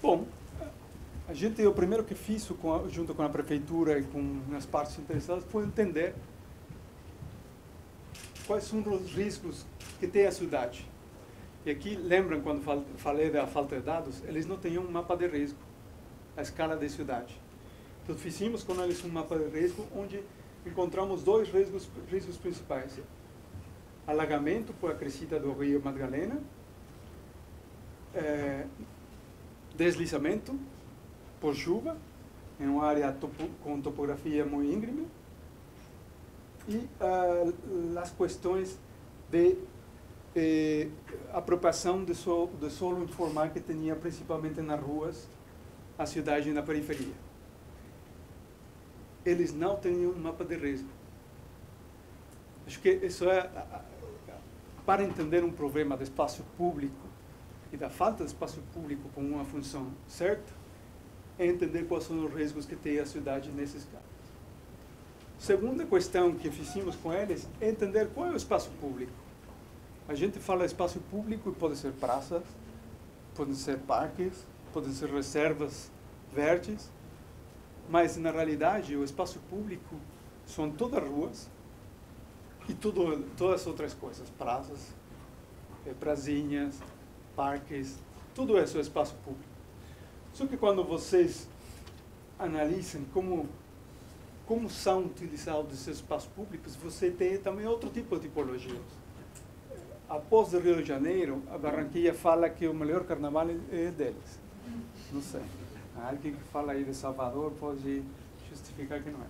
Bom, o primeiro que fiz junto com a prefeitura e com as partes interessadas foi entender quais são os riscos que tem a cidade. E aqui, lembram quando falei da falta de dados? Eles não tinham um mapa de risco, a escala de cidade. Então, fizemos com eles um mapa de risco onde encontramos dois riscos principais. Alagamento por a crescita do rio Magdalena, deslizamento por chuva, em uma área com topografia muito íngreme, e as questões de apropriação de solo informal que tinha principalmente nas ruas, a cidade na periferia. Eles não tinham um mapa de risco. Acho que isso para entender um problema de espaço público e da falta de espaço público com uma função certa, é entender quais são os riscos que tem a cidade nesses casos. Segunda questão que fizemos com eles é entender qual é o espaço público. A gente fala espaço público e pode ser praças, podem ser parques, podem ser reservas verdes, mas na realidade o espaço público são todas ruas e todas as outras coisas, praças, prazinhas, parques, tudo isso é espaço público. Só que quando vocês analisam como são utilizados esses espaços públicos, você tem também outro tipo de tipologias. Após o Rio de Janeiro, a Barranquilla fala que o melhor carnaval é deles. Não sei. Alguém que fala aí de Salvador pode justificar que não é.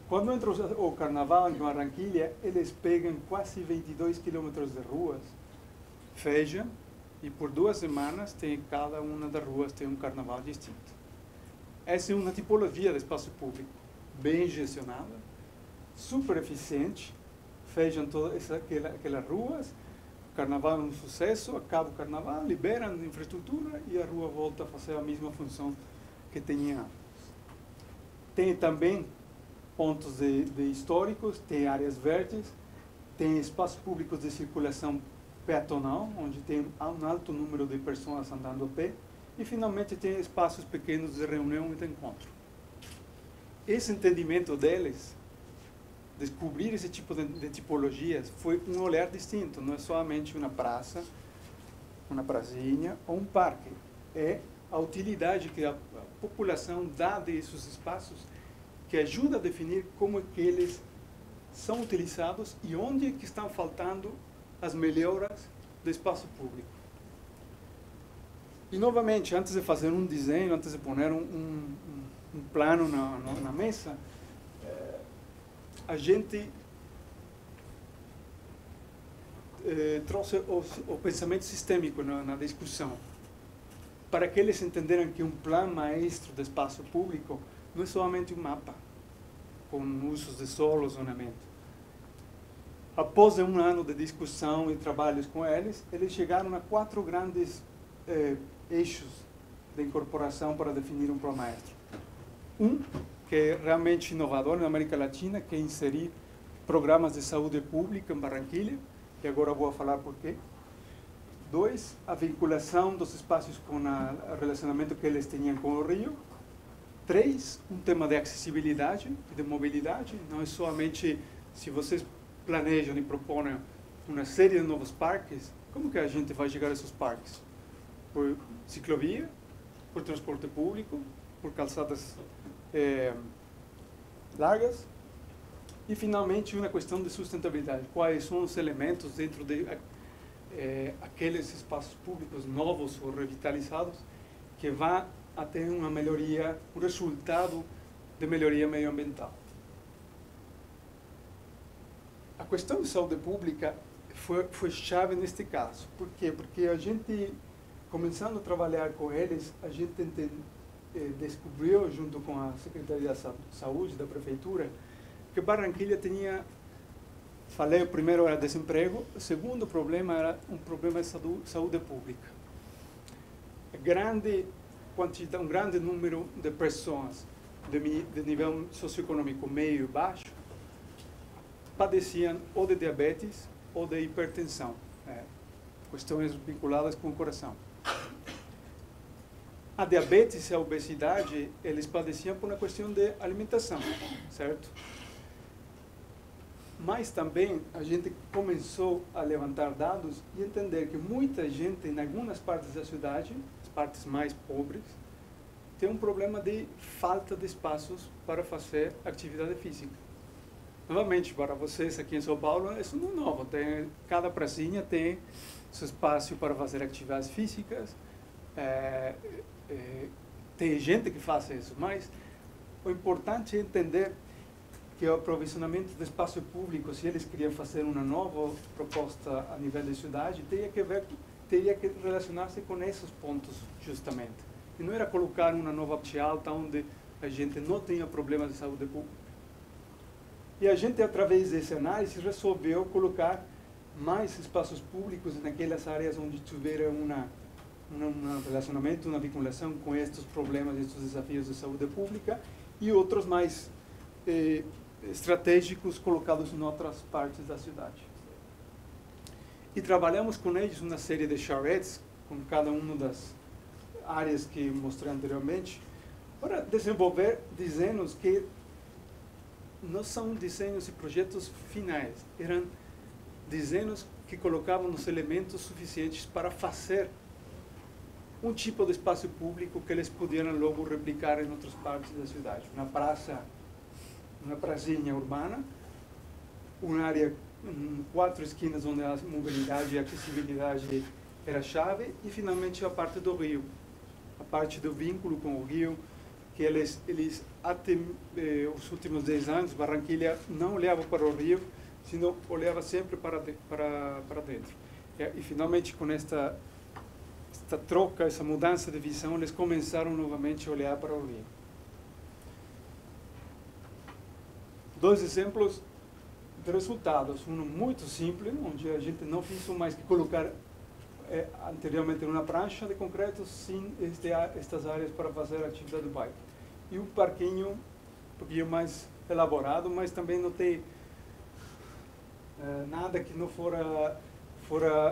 Quando entra o carnaval em Barranquilla, eles pegam quase 22 quilômetros de ruas, fecham, e por 2 semanas cada uma das ruas tem um carnaval distinto. Essa é uma tipologia de espaço público, bem gestionada, super eficiente, fecham todas aquelas ruas, o carnaval é um sucesso, acaba o carnaval, liberam a infraestrutura e a rua volta a fazer a mesma função que tinha antes. Tem também pontos de históricos, tem áreas verdes, tem espaços públicos de circulação peatonal, onde tem um alto número de pessoas andando a pé, e finalmente tem espaços pequenos de reunião e de encontro. Esse entendimento deles, descobrir esse tipo de tipologias, foi um olhar distinto, não é somente uma praça, uma prazinha ou um parque, é a utilidade que a população dá desses espaços que ajuda a definir como é que eles são utilizados e onde é que estão faltando as melhoras do espaço público. E, novamente, antes de fazer um desenho, antes de pôr um plano na mesa, a gente trouxe o pensamento sistêmico na discussão, para que eles entenderam que um plano maestro do espaço público não é somente um mapa, com usos de solo, zonamento. Após um ano de discussão e trabalhos com eles chegaram a 4 grandes eixos de incorporação para definir um plano maestro. Um, que é realmente inovador na América Latina, que é inserir programas de saúde pública em Barranquilla, que agora vou falar por quê. 2, a vinculação dos espaços com o relacionamento que eles tinham com o Rio. 3, um tema de acessibilidade e de mobilidade. Não é somente se vocês planejam e propõem uma série de novos parques, como que a gente vai chegar a esses parques? Por ciclovia, por transporte público, por calçadas largas. E, finalmente, uma questão de sustentabilidade. Quais são os elementos dentro de aqueles espaços públicos novos ou revitalizados que vão a ter uma melhoria, um resultado de melhoria medioambiental. A questão de saúde pública foi chave neste caso. Por quê? Porque a gente, começando a trabalhar com eles, a gente descobriu, junto com a Secretaria de Saúde da Prefeitura, que Barranquilla tinha, falei, o primeiro era desemprego, o segundo problema era um problema de saúde pública. Um grande número de pessoas de nível socioeconômico meio e baixo padeciam ou de diabetes ou de hipertensão, questões vinculadas com o coração. A diabetes e a obesidade, eles padeciam por uma questão de alimentação, certo? Mas também a gente começou a levantar dados e entender que muita gente, em algumas partes da cidade, as partes mais pobres, tem um problema de falta de espaços para fazer atividade física. Novamente, para vocês aqui em São Paulo, isso não é novo. Cada pracinha tem seu espaço para fazer atividades físicas. Tem gente que faz isso, mas o importante é entender que o aprovisionamento do espaço público, se eles queriam fazer uma nova proposta a nível de cidade, teria que relacionar-se com esses pontos, justamente. E não era colocar uma nova parte alta onde a gente não tenha problemas de saúde pública. E a gente, através dessa análise, resolveu colocar mais espaços públicos naquelas áreas onde tiveram um relacionamento, uma vinculação com estes problemas, estes desafios de saúde pública, e outros mais estratégicos colocados em outras partes da cidade. E trabalhamos com eles uma série de charrettes, com cada uma das áreas que mostrei anteriormente, para desenvolver desenhos que não são desenhos e projetos finais, eram desenhos que colocavam os elementos suficientes para fazer um tipo de espaço público que eles pudieram logo replicar em outras partes da cidade. Uma praça, uma pracinha urbana, uma área em 4 esquinas onde a mobilidade e a acessibilidade era chave, e finalmente a parte do rio, a parte do vínculo com o rio, que eles até os últimos 10 anos, Barranquilla não olhava para o rio, senão olhava sempre para dentro. E finalmente, com esta troca, essa mudança de visão, eles começaram novamente a olhar para o rio. 2 exemplos de resultados. Um muito simples, onde a gente não fez mais que colocar anteriormente uma prancha de concreto, sem estas áreas para fazer atividade de bike. E um parquinho um pouquinho mais elaborado, mas também não tem nada que não fora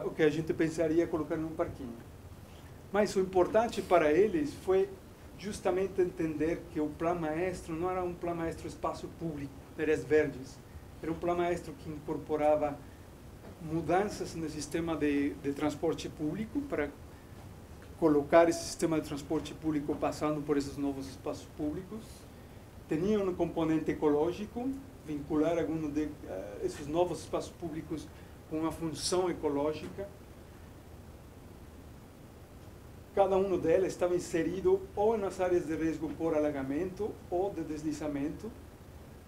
o que a gente pensaria colocar num parquinho. Mas o importante para eles foi justamente entender que o plano maestro não era um plano maestro espaço público, áreas verdes. Era um plano maestro que incorporava mudanças no sistema de transporte público, para colocar esse sistema de transporte público passando por esses novos espaços públicos. Tinha um componente ecológico, vincular alguns desses novos espaços públicos com uma função ecológica. Cada um deles estava inserido ou nas áreas de risco por alagamento ou de deslizamento.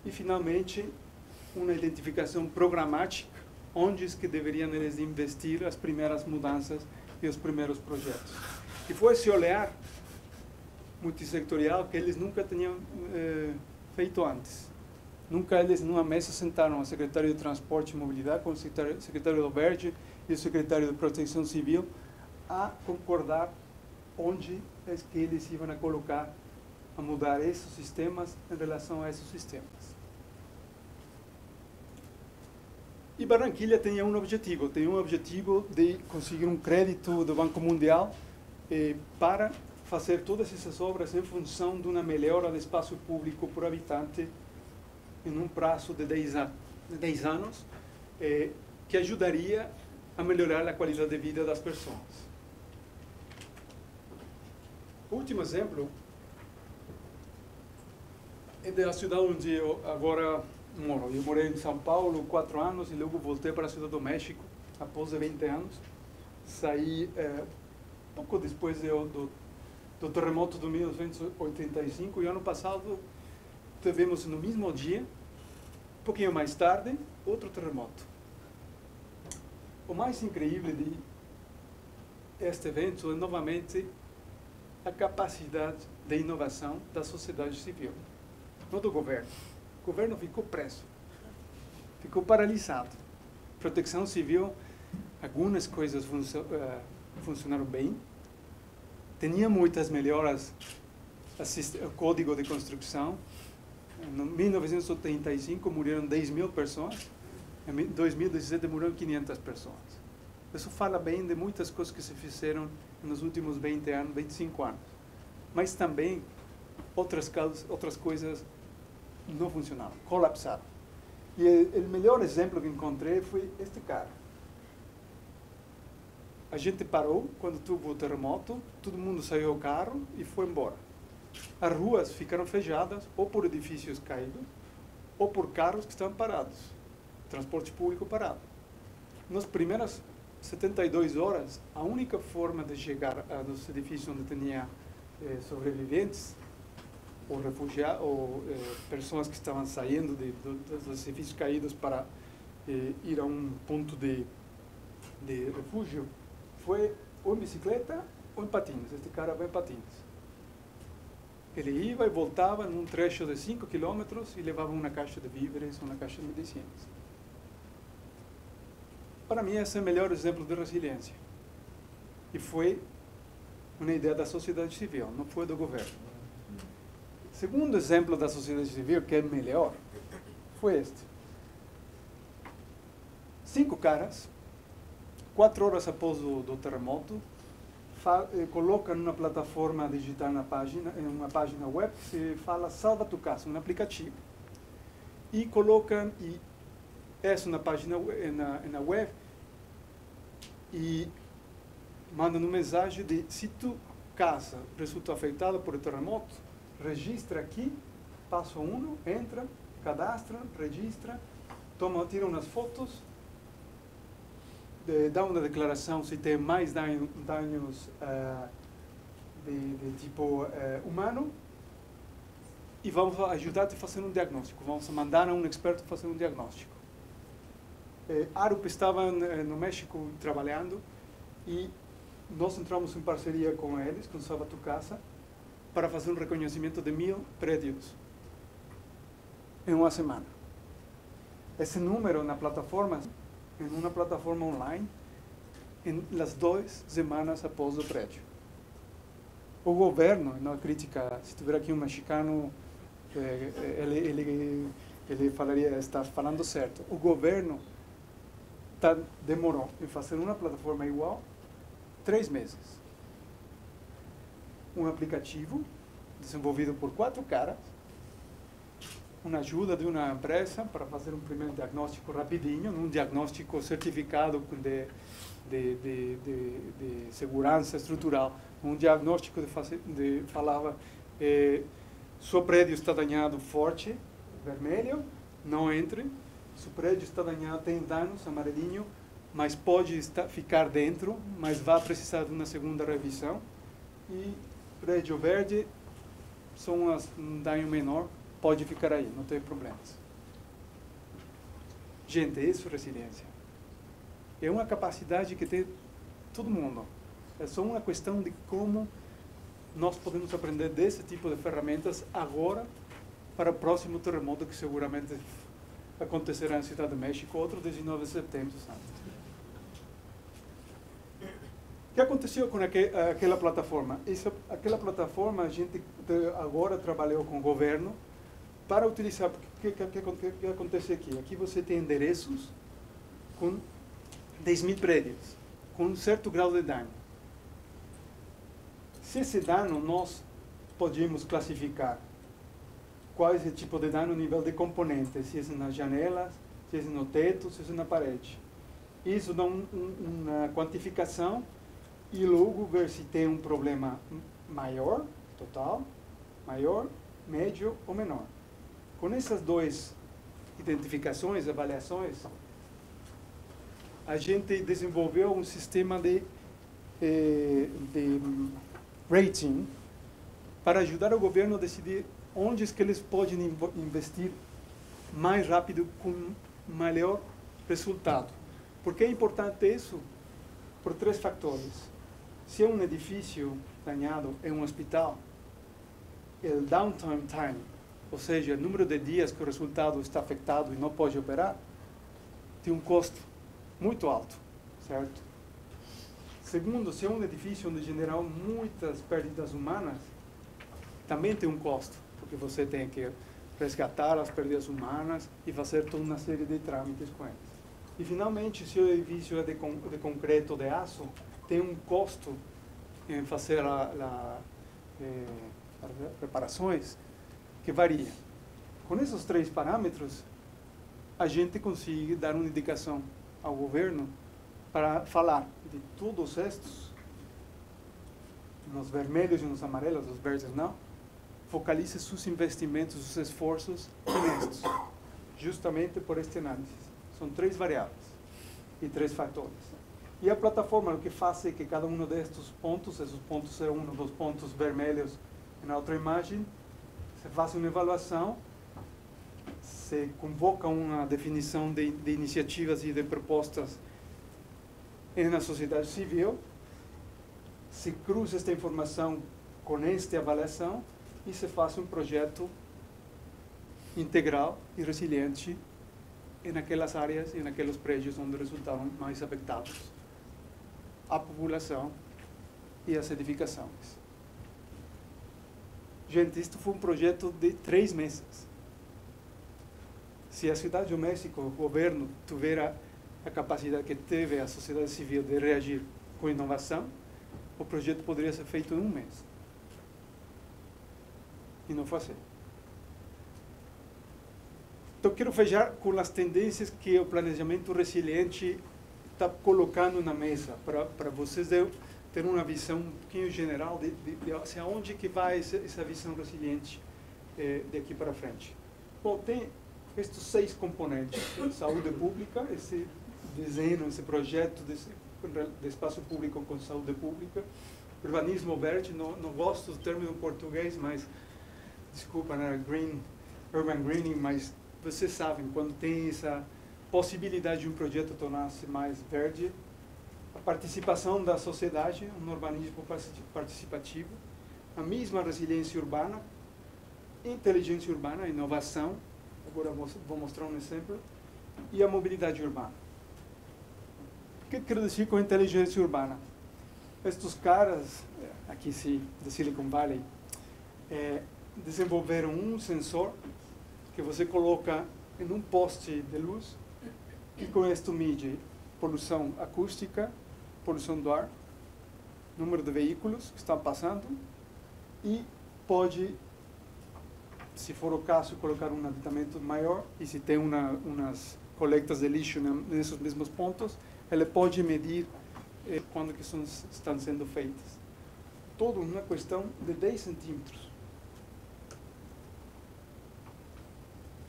E, finalmente, uma identificação programática onde é que deveriam eles investir as primeiras mudanças e os primeiros projetos. E foi esse olhar multissectorial que eles nunca tinham feito antes. Nunca eles numa mesa sentaram o secretário de Transporte e Mobilidade com o secretário do Verde e o secretário de Proteção Civil a concordar onde é que eles iam a colocar, a mudar esses sistemas em relação a esses sistemas. E Barranquilla tinha um objetivo de conseguir um crédito do Banco Mundial para fazer todas essas obras em função de uma melhora do espaço público por habitante em um prazo de 10 anos, que ajudaria a melhorar a qualidade de vida das pessoas. O último exemplo é da cidade onde eu agora moro. Eu morei em São Paulo 4 anos e logo voltei para a Cidade do México após 20 anos. Saí pouco depois do terremoto de 1985 e ano passado tivemos no mesmo dia, um pouquinho mais tarde, outro terremoto. O mais incrível de este evento é novamente a capacidade de inovação da sociedade civil, não do governo. O governo ficou preso, ficou paralisado. Proteção Civil, algumas coisas funcionaram bem, tinha muitas melhoras, o código de construção. Em 1985 morreram 10.000 pessoas, em 2017 morreram 500 pessoas. Isso fala bem de muitas coisas que se fizeram nos últimos 20 anos, 25 anos. Mas também outras coisas não funcionaram, colapsaram. E o melhor exemplo que encontrei foi este cara. A gente parou quando teve o terremoto, todo mundo saiu do carro e foi embora. As ruas ficaram fechadas ou por edifícios caídos ou por carros que estavam parados, transporte público parado. Nas primeiras 72 horas, a única forma de chegar nos edifícios onde tinha sobreviventes ou refugiados ou pessoas que estavam saindo dos edifícios caídos para ir a um ponto de refúgio foi ou em bicicleta ou em patins. Este cara vai em patins. Ele ia e voltava num trecho de 5 quilômetros e levava uma caixa de víveres, uma caixa de medicinas. Para mim, esse é o melhor exemplo de resiliência. E foi uma ideia da sociedade civil, não foi do governo. Segundo exemplo da sociedade civil, que é melhor, foi este. 5 caras, 4 horas após o terremoto, colocam uma plataforma digital na página, em uma página web que se fala Salva Tu Casa, um aplicativo. E colocam essa na página na web e mandam uma mensagem de se tu casa resulta afetada por o terremoto, registra aqui, passo 1, entra, cadastra, registra, tira umas fotos, dá uma declaração se tem mais danos de tipo humano e vamos ajudar-te a fazer um diagnóstico. Vamos mandar a um experto fazer um diagnóstico. Arup estava no México trabalhando e nós entramos em parceria com eles, com Salva Tu Casa, para fazer um reconhecimento de 1.000 prédios em uma semana. Esse número na plataforma, em uma plataforma online, em las 2 semanas após o prédio. O governo, na crítica, se tiver aqui um mexicano, ele falaria, está falando certo. O governo demorou em fazer uma plataforma igual 3 meses. Um aplicativo desenvolvido por 4 caras, uma ajuda de uma empresa para fazer um primeiro diagnóstico rapidinho, um diagnóstico certificado de segurança estrutural, um diagnóstico falava seu prédio está danhado forte, vermelho, não entre, seu prédio está danhado, tem danos, amarelinho, mas pode ficar dentro, mas vai precisar de uma segunda revisão, e prédio verde, são um dano menor, pode ficar aí, não tem problemas. Gente, isso é resiliência. É uma capacidade que tem todo mundo. É só uma questão de como nós podemos aprender desse tipo de ferramentas agora para o próximo terremoto que seguramente acontecerá na Cidade do México, outro 19 de setembro. O que aconteceu com aquela plataforma? Aquela plataforma a gente agora trabalhou com o governo para utilizar. O que acontece aqui? Aqui você tem endereços com 10.000 prédios, com um certo grau de dano. Se esse dano nós podemos classificar qual é esse tipo de dano no nível de componentes, se é nas janelas, se é no teto, se é na parede. Isso dá uma quantificação e logo ver se tem um problema maior, total, maior, médio ou menor. Com essas duas identificações, avaliações, a gente desenvolveu um sistema de rating para ajudar o governo a decidir onde é que eles podem investir mais rápido com melhor resultado. Por que é importante isso? Por 3 fatores. Se é um edifício danhado em um hospital, o downtime time, ou seja, o número de dias que o resultado está afetado e não pode operar, tem um custo muito alto, certo? Segundo, se é um edifício onde generam muitas perdas humanas, também tem um custo, porque você tem que resgatar as perdas humanas e fazer toda uma série de trâmites com eles. E, finalmente, se o edifício é de concreto ou de aço, tem um custo em fazer as reparações que varia. Com esses 3 parâmetros, a gente consegue dar uma indicação ao governo para falar de todos os restos, nos vermelhos e nos amarelos, os verdes não, focalize seus investimentos, os esforços nestes, justamente por este análise. São 3 variáveis e 3 fatores. E a plataforma o que faz é que cada um destes pontos, esses pontos é um dos pontos vermelhos na outra imagem, se faz uma avaliação, se convoca uma definição de iniciativas e de propostas na sociedade civil, se cruza esta informação com esta avaliação e se faz um projeto integral e resiliente naquelas áreas e naqueles prédios onde resultaram mais afetados a população e as edificações. Gente, isto foi um projeto de 3 meses. Se a Cidade do México, o governo, tiver a capacidade que teve a sociedade civil de reagir com inovação, o projeto poderia ser feito em 1 mês. E não foi assim. Então, quero fechar com as tendências que o planejamento resiliente está colocando na mesa, para vocês ter uma visão um pouquinho geral de hacia onde que vai essa visão resiliente daqui para frente. Bom, tem estes 6 componentes: saúde pública, esse desenho, esse projeto de espaço público com saúde pública, urbanismo verde, não gosto do termo em português, mas desculpa, né, urban greening, mas vocês sabem, quando tem essa possibilidade de um projeto tornar-se mais verde, a participação da sociedade, um urbanismo participativo, a mesma resiliência urbana, inteligência urbana, inovação, agora vou mostrar um exemplo, e a mobilidade urbana. O que quero dizer com inteligência urbana? Estes caras, aqui sim, de Silicon Valley, desenvolveram um sensor que você coloca em um poste de luz, que com isto mede poluição acústica, poluição do ar, número de veículos que estão passando, e pode, se for o caso, colocar um aditamento maior, e se tem umas coletas de lixo nesses mesmos pontos, ele pode medir quando que estão sendo feitas. Tudo uma questão de 10 centímetros.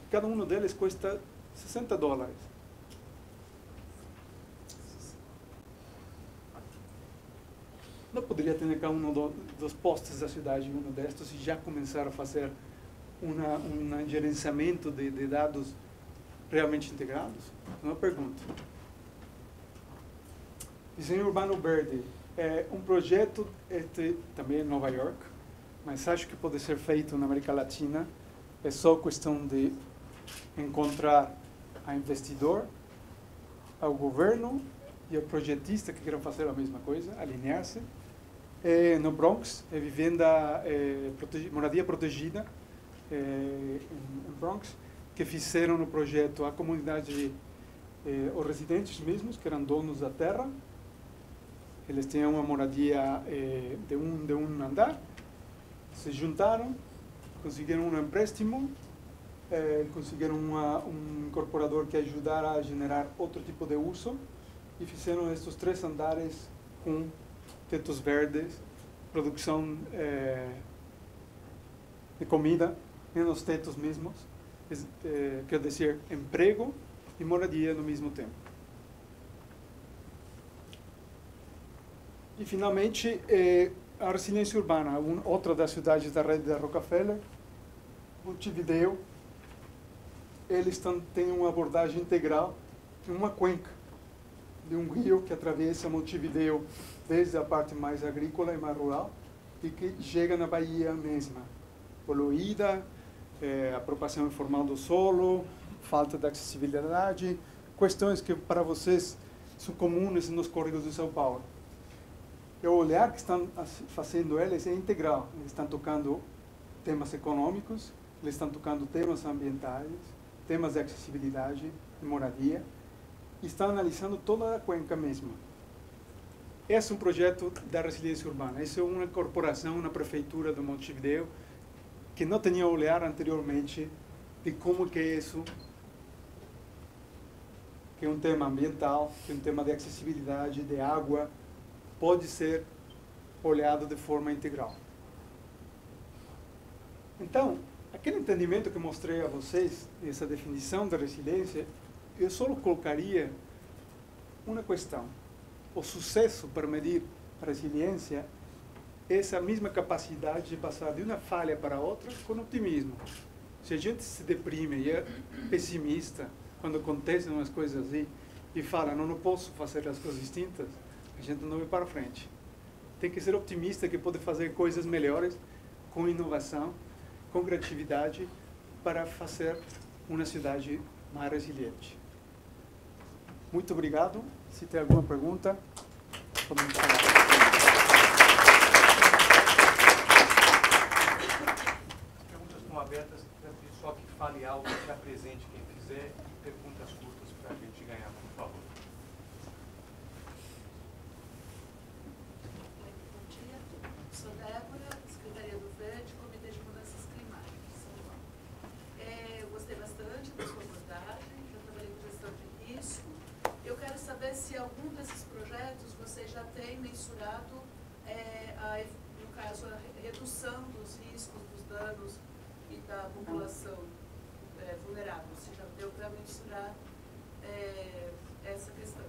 Cada um deles custa $60. Não poderia ter cada um dos postes da cidade um destes e já começar a fazer um gerenciamento de dados realmente integrados? Uma pergunta. Desenho Urbano Verde é um projeto também em Nova York, mas acho que pode ser feito na América Latina. É só questão de encontrar a investidor, ao governo e ao projetista que queiram fazer a mesma coisa, alinhar-se. No Bronx, moradia protegida em Bronx, que fizeram no projeto a comunidade, os residentes mesmos, que eram donos da terra. Eles tinham uma moradia de um andar, se juntaram, conseguiram um empréstimo, conseguiram um incorporador que ajudara a generar outro tipo de uso e fizeram estes 3 andares com tetos verdes, produção de comida nos tetos mesmos, quer dizer, emprego e moradia no mesmo tempo. E, finalmente, a resiliência urbana, outra das cidades da rede da Rockefeller, Montevideo, eles têm uma abordagem integral em uma cuenca de um rio que atravessa Montevideo desde a parte mais agrícola e mais rural e que chega na Bahia mesma. Poluída, apropriação informal do solo, falta de acessibilidade, questões que para vocês são comuns nos córregos de São Paulo. E o olhar que estão fazendo eles é integral. Eles estão tocando temas econômicos, eles estão tocando temas ambientais, temas de acessibilidade e moradia, e estão analisando toda a cuenca mesma. Esse é um projeto da resiliência urbana. Essa é uma corporação na prefeitura de Montevideo que não tinha olhar anteriormente de como que isso, que é um tema ambiental, que é um tema de acessibilidade, de água, pode ser olhado de forma integral. Então, aquele entendimento que mostrei a vocês, essa definição da resiliência, eu só colocaria uma questão. O sucesso para medir a resiliência é essa mesma capacidade de passar de uma falha para outra com otimismo. Se a gente se deprime e é pessimista quando acontecem umas coisas assim e fala, não posso fazer as coisas distintas, a gente não vai para frente. Tem que ser otimista que pode fazer coisas melhores com inovação, com criatividade, para fazer uma cidade mais resiliente. Muito obrigado. Se tem alguma pergunta, podemos falar. As perguntas estão abertas, só que fale algo, se apresente quem fizer, e perguntas curtas para a gente ganhar, por favor. Sou Débora, Secretaria do Verde, Comitê de Mudanças Climáticas, São Paulo. Eu gostei bastante da sua abordagem, já trabalhei com gestão de risco. Eu quero saber se algum desses projetos você já tem mensurado, no caso, a redução dos riscos, dos danos e da população vulnerável. Você já deu para mensurar essa questão?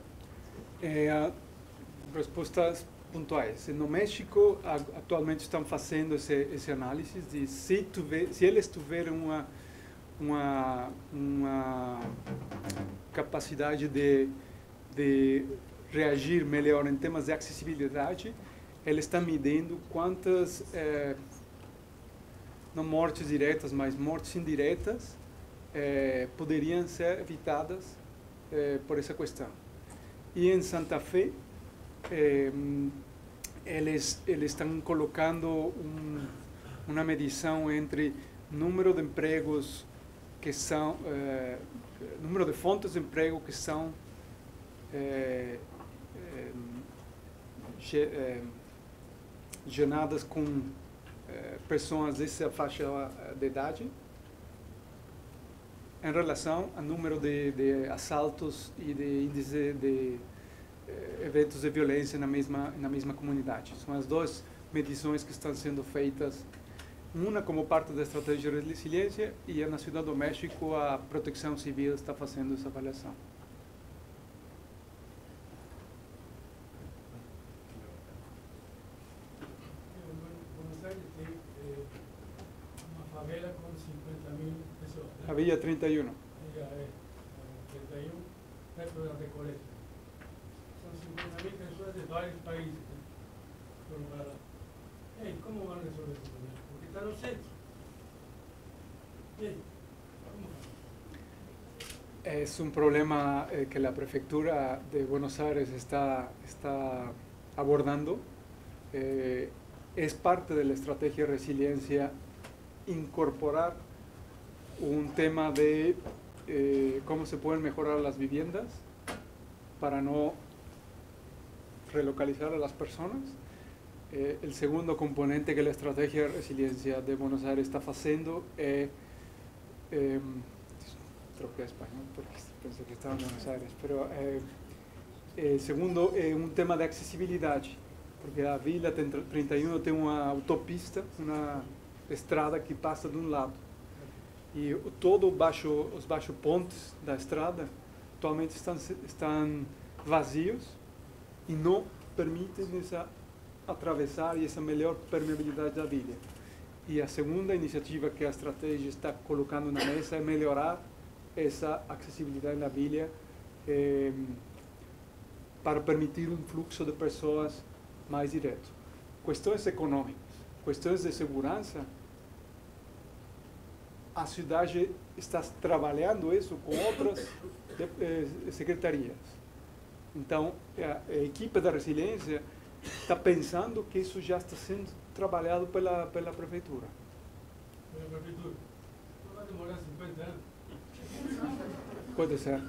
Respostas pontuais. No México, atualmente estão fazendo esse análise de se eles tiverem uma capacidade de reagir melhor em temas de acessibilidade, eles estão medindo quantas, não mortes diretas, mas mortes indiretas, poderiam ser evitadas por essa questão. E em Santa Fé, eles estão colocando uma medição entre número de empregos que são, número de fontes de emprego que são geradas com pessoas dessa faixa de idade, em relação ao número de assaltos e de índice de eventos de violência na mesma comunidade. São as duas medições que estão sendo feitas, uma como parte da estratégia de resiliência e na Cidade do México a Proteção Civil está fazendo essa avaliação. Buenos Aires tem uma favela com 50.000 pessoas. A Villa 31. perto da Recoleta. São 50.000 pessoas de vários países, né? Foram para lá. E aí, como vão resolver esse problema? Porque está no centro. E aí, como faz? Es un problema que la prefectura de Buenos Aires está abordando. Es parte de la estrategia de resiliencia incorporar un tema de cómo se pueden mejorar las viviendas para no relocalizar a las personas. El segundo componente que la estrategia de resiliencia de Buenos Aires está haciendo es troqué a español porque pensé que estaba en Buenos Aires, pero segundo es un tema de accesibilidad, porque a Vila 31 tem uma autopista, uma estrada que passa de um lado, e os baixos pontes da estrada atualmente estão vazios e não permitem atravessar e essa melhor permeabilidade da vila. E a segunda iniciativa que a estratégia está colocando na mesa é melhorar essa acessibilidade na vila para permitir um fluxo de pessoas mais direto. Questões econômicas, questões de segurança, a cidade está trabalhando isso com outras secretarias. Então, a equipe da resiliência está pensando que isso já está sendo trabalhado pela prefeitura. Pela prefeitura? Não vai demorar 50 anos? Pode ser.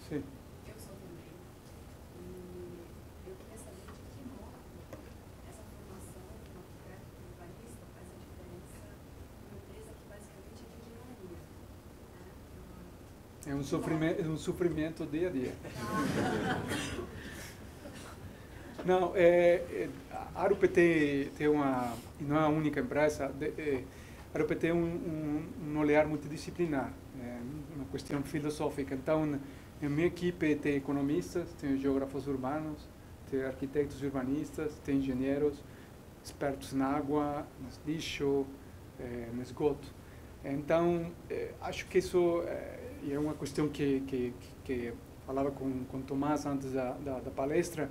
Sim. Eu sou também. E eu queria saber de que modo essa formação como arquiteto urbanista faz a diferença numa empresa que basicamente é de engenharia. É um sofrimento dia a dia. Não, a Arup tem uma, e não é a única empresa, a Arup tem um olhar multidisciplinar, uma questão filosófica. Então, em minha equipe tem economistas, tem geógrafos urbanos, tem arquitetos urbanistas, tem engenheiros, expertos na água, no lixo, no esgoto. Então, acho que isso é uma questão que falava com Tomás antes da palestra,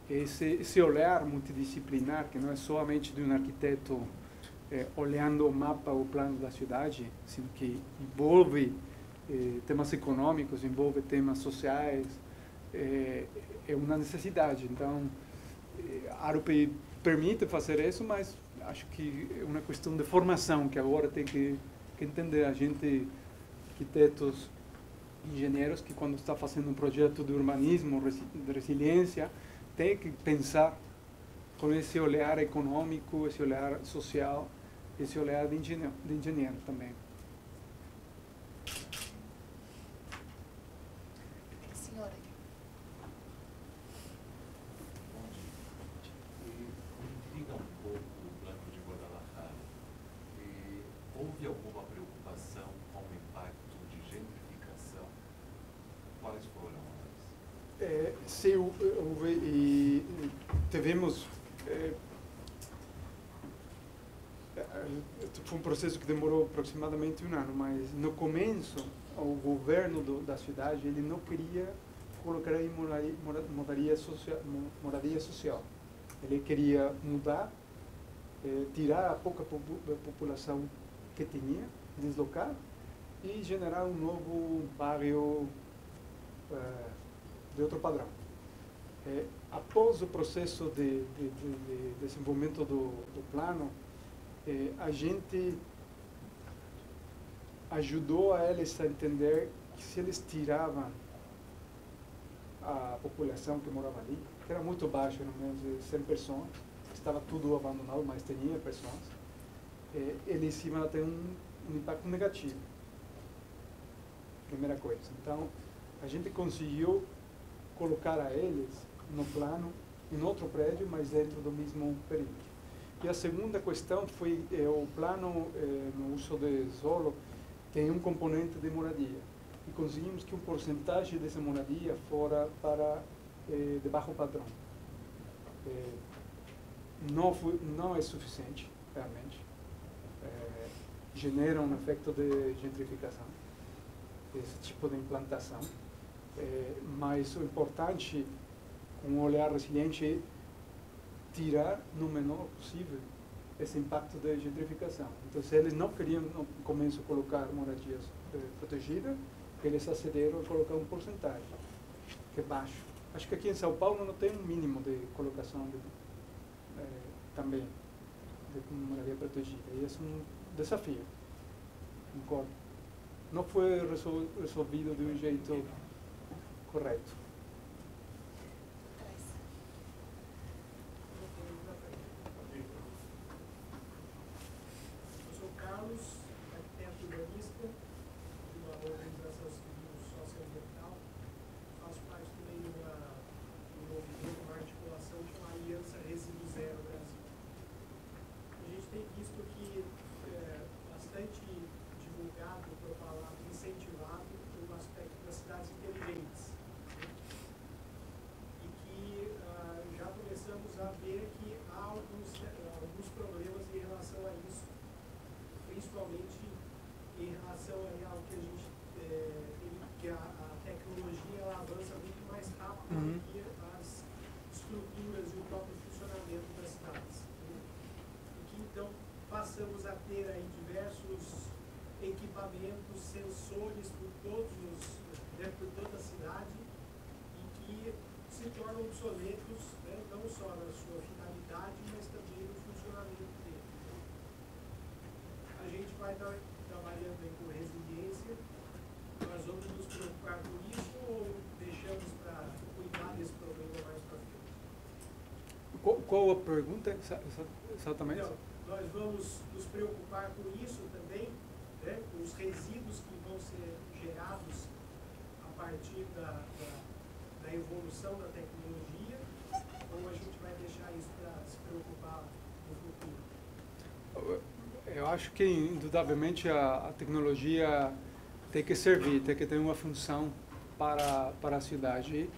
esse olhar multidisciplinar, que não é somente de um arquiteto olhando o mapa, o plano da cidade, sino que envolve temas econômicos, envolve temas sociais, é uma necessidade. Então, a Arup permite fazer isso, mas acho que é uma questão de formação que agora tem que entender. A gente, arquitetos, engenheiros, que quando está fazendo um projeto de urbanismo, de resiliência, tem que pensar com esse olhar econômico, esse olhar social, esse olhar de engenheiro também. Senhora. Intriga um pouco o Banco de Guadalajara. Houve alguma preocupação com o impacto de gentrificação? Quais foram elas? Sim, houve e tivemos. Foi um processo que demorou aproximadamente um ano, mas no começo o governo da cidade ele não queria colocar aí moradia social. Ele queria mudar, tirar a pouca população que tinha, deslocar e generar um novo bairro de outro padrão. Após o processo de desenvolvimento do plano, a gente ajudou a eles a entender que se eles tiravam a população que morava ali, que era muito baixa, no menos de 100 pessoas, estava tudo abandonado, mas tinha pessoas, eles iam ter um impacto negativo. Primeira coisa. Então, a gente conseguiu colocar a eles no plano, em outro prédio, mas dentro do mesmo perímetro. E a segunda questão foi o plano no uso de solo tem um componente de moradia. E conseguimos que porcentagem dessa moradia fora para de baixo padrão. não é suficiente, realmente. Genera um efeito de gentrificação, esse tipo de implantação. Mas o importante, com um olhar resiliente, é tirar no menor possível esse impacto de gentrificação. Então, se eles não queriam, no começo, colocar moradias protegidas, eles acederam a colocar uma porcentagem, que é baixo. Acho que aqui em São Paulo não tem um mínimo de colocação também de moradia protegida. E esse é um desafio, concordo. Não foi resolvido de um jeito correto. Eu sou Carlos, arquiteto urbanista de uma organização civil socioambiental. Faço parte também do movimento, uma articulação que chama Aliança Resíduo Zero Brasil. A gente tem visto que bastante divulgado, propalado, incentivado o aspecto das cidades inteligentes. E que já começamos a ver que há alguns problemas em relação a isso, principalmente em relação ao que a gente que a tecnologia ela avança muito mais rápido do que as estruturas e o próprio funcionamento das cidades. E que então passamos a ter aí diversos equipamentos, sensores dentro de toda a cidade e que se tornam obsoletos, né, não só na sua finalidade, mas também no funcionamento dele. A gente vai estar trabalhando aí com resiliência. Nós vamos nos preocupar com isso ou deixamos para cuidar desse problema mais para frente? Qual a pergunta exatamente? Então, nós vamos nos preocupar com isso também, né, com os resíduos que vão ser gerados a partir da evolução da tecnologia, ou a gente vai deixar isso para se preocupar no futuro? Eu acho que, indubitavelmente, a tecnologia tem que servir, tem que ter uma função para a cidade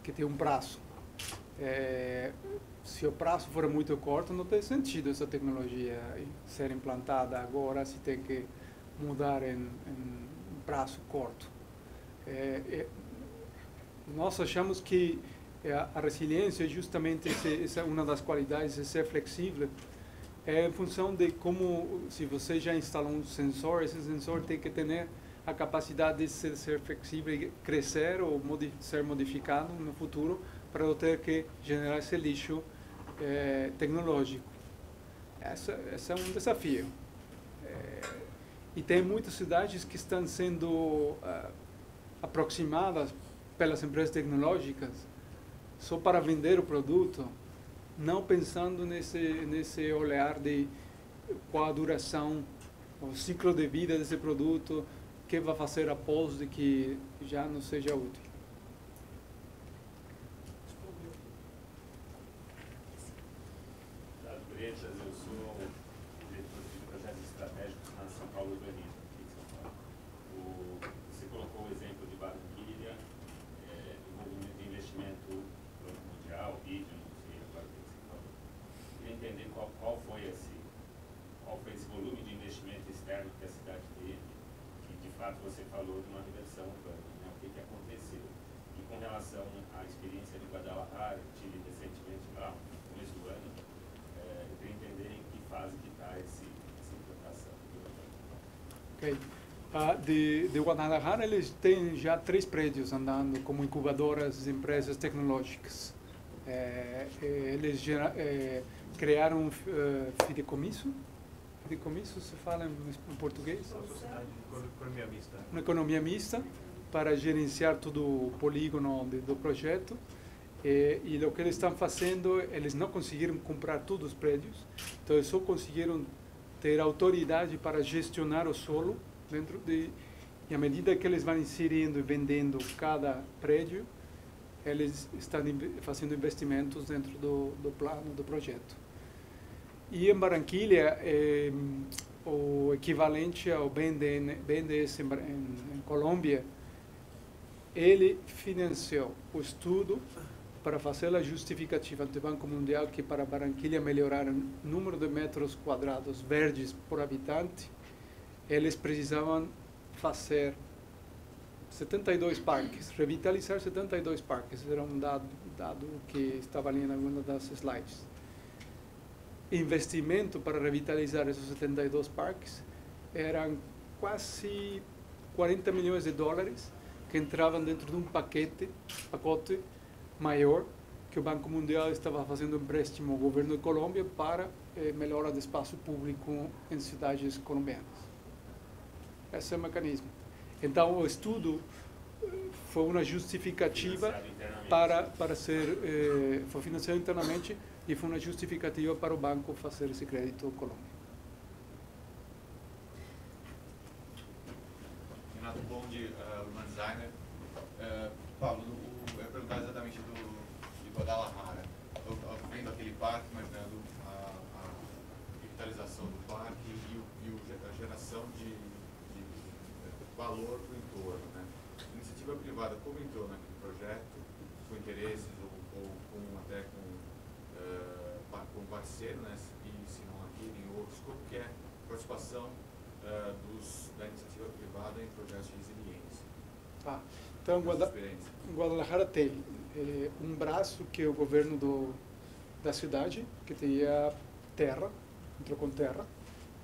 que tem um prazo. Se o prazo for muito curto, não tem sentido essa tecnologia ser implantada agora, se tem que mudar em prazo curto. Nós achamos que a resiliência, justamente essa é uma das qualidades, é ser flexível, é em função de como, se você já instalou um sensor, esse sensor tem que ter a capacidade de ser flexível e crescer ou ser modificado no futuro para não ter que gerar esse lixo tecnológico. Esse é um desafio. E tem muitas cidades que estão sendo aproximadas pelas empresas tecnológicas só para vender o produto, não pensando nesse olhar de qual a duração, o ciclo de vida desse produto, o que vai fazer após de que já não seja útil. Eu sou diretor de projetos estratégicos na São Paulo Urbanismo, aqui em São Paulo. Você colocou o exemplo de Barranquilla, envolvimento de investimento no Banco Mundial, BID, não sei agora o que você falou. Queria entender qual foi esse volume de investimento externo que a cidade teve, e de fato você falou de uma reversão urbana, né? O que aconteceu. E com relação à experiência de Guadalajara, que tive recentemente lá, no começo do ano, eu queria entender em que fase que está essa implantação. Ok. De Guadalajara, eles têm já 3 prédios andando como incubadoras de empresas tecnológicas. Eles criaram um fideicomisso. Fideicomisso se fala em português? Economia mista. Uma economia mista para gerenciar todo o polígono do projeto. E o que eles estão fazendo, eles não conseguiram comprar todos os prédios, então eles só conseguiram ter autoridade para gestionar o solo e à medida que eles vão inserindo e vendendo cada prédio, eles estão fazendo investimentos dentro do plano do projeto. E em Barranquilla, o equivalente ao BNDES em Colômbia, ele financiou o estudo para fazer a justificativa ante o Banco Mundial que para Barranquilla melhorar o número de metros quadrados verdes por habitante, eles precisavam fazer 72 parques, revitalizar 72 parques. Era um dado que estava ali em alguma das slides. Investimento para revitalizar esses 72 parques eram quase 40 milhões de dólares que entravam dentro de um pacote maior que o Banco Mundial estava fazendo empréstimo ao governo de Colômbia para melhora do espaço público em cidades colombianas. Esse é o mecanismo. Então, o estudo foi uma justificativa para ser, foi financiado internamente e foi uma justificativa para o banco fazer esse crédito à Colômbia. Renato Bonde, urban designer. Pablo, eu ia perguntar exatamente de Guadalajara. Vendo aquele parque, imaginando a revitalização do parque e a geração de valor para o entorno, né? A iniciativa privada, como entrou naquele projeto, com interesses ou até com parceiro, né? E se não aqui, em outros, como que é a participação da iniciativa privada em projetos de resiliência? Então, Guadalajara tem um braço que é o governo da cidade, que tinha terra, entrou com terra,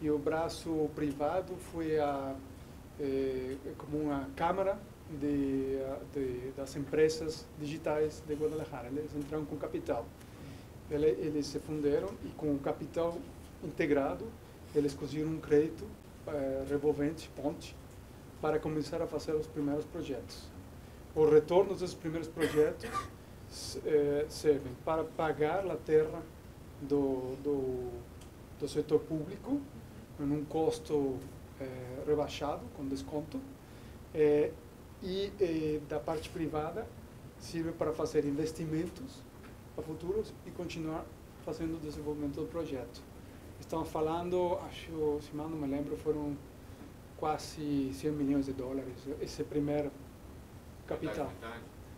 e o braço privado foi como uma câmara das empresas digitais de Guadalajara. Eles entraram com capital. Eles se funderam e com o capital integrado, eles conseguiram um crédito revolvente, ponte, para começar a fazer os primeiros projetos. Os retornos desses primeiros projetos servem para pagar a terra do setor público, em um custo rebaixado, com desconto, e da parte privada serve para fazer investimentos a futuros e continuar fazendo o desenvolvimento do projeto. Estamos falando, acho, se mal não me lembro, foram quase 100 milhões de dólares, esse primeiro capital.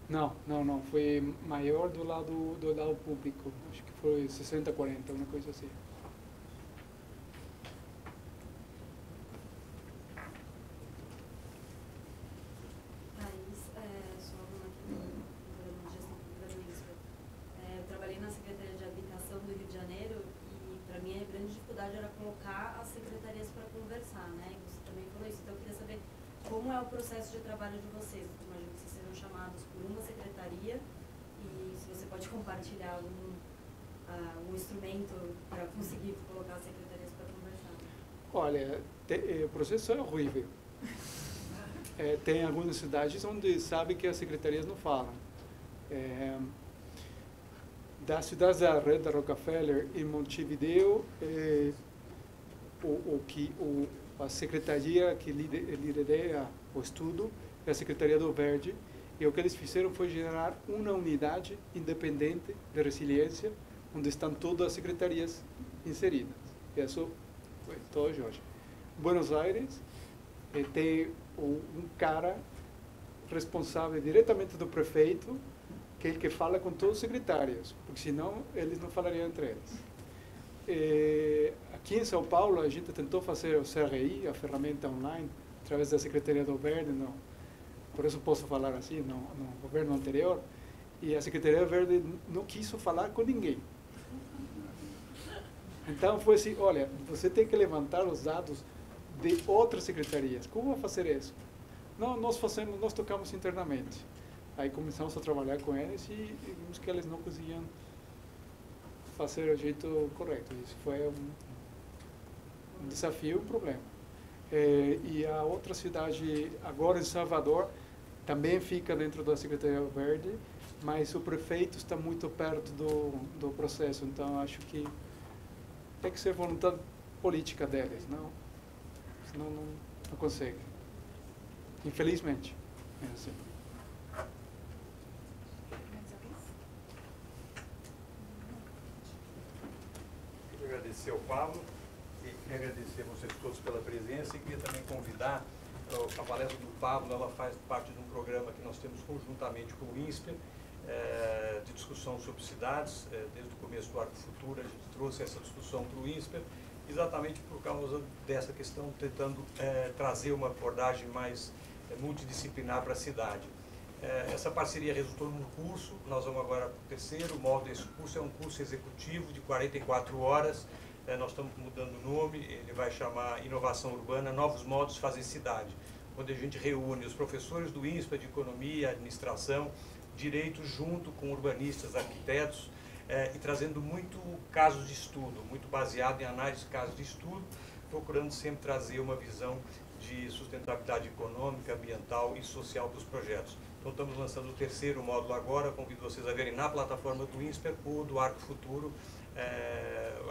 Não, foi maior do lado público, acho que foi 60-40, uma coisa assim. Era colocar as secretarias para conversar, né? E você também falou isso, então eu queria saber como é o processo de trabalho de vocês. Eu imagino que vocês serão chamados por uma secretaria e se você pode compartilhar algum instrumento para conseguir colocar as secretarias para conversar. Olha, o processo é horrível. Tem algumas cidades onde sabe que as secretarias não falam. Das cidades da rede da Rockefeller em Montevideo, a secretaria que lidera o estudo é a Secretaria do Verde, e o que eles fizeram foi gerar uma unidade independente de resiliência, onde estão todas as secretarias inseridas. Isso foi todo Jorge. Buenos Aires tem um cara responsável diretamente do prefeito, que é ele que fala com todos os secretários, porque senão eles não falariam entre eles. Aqui em São Paulo, a gente tentou fazer o CRI, a ferramenta online, através da Secretaria do Verde, por isso posso falar assim, no governo anterior, e a Secretaria do Verde não quis falar com ninguém. Então foi assim, olha, você tem que levantar os dados de outras secretarias. Como vou fazer isso? Não, nós tocamos internamente. Aí começamos a trabalhar com eles e vimos que eles não conseguiam fazer o jeito correto. Isso foi um desafio, um problema. E a outra cidade, agora em Salvador, também fica dentro da Secretaria Verde, mas o prefeito está muito perto do processo, então acho que tem que ser vontade política deles, senão não consegue. Infelizmente, é assim. Agradecer ao Pablo e queria agradecer a vocês todos pela presença e queria também convidar a palestra do Pablo. Ela faz parte de um programa que nós temos conjuntamente com o INSPER, de discussão sobre cidades. Desde o começo do Arco Futuro, a gente trouxe essa discussão para o INSPER, exatamente por causa dessa questão, tentando trazer uma abordagem mais multidisciplinar para a cidade. Essa parceria resultou num curso, nós vamos agora para o terceiro módulo desse curso, é um curso executivo de 44 horas, nós estamos mudando o nome, ele vai chamar Inovação Urbana, Novos Modos de Fazer Cidade, onde a gente reúne os professores do INSPER de Economia, Administração, Direito, junto com urbanistas, arquitetos, e trazendo muito casos de estudo, muito baseado em análise de casos de estudo, procurando sempre trazer uma visão de sustentabilidade econômica, ambiental e social dos projetos. Então estamos lançando o terceiro módulo agora, convido vocês a verem na plataforma do INSPER ou do Arco Futuro,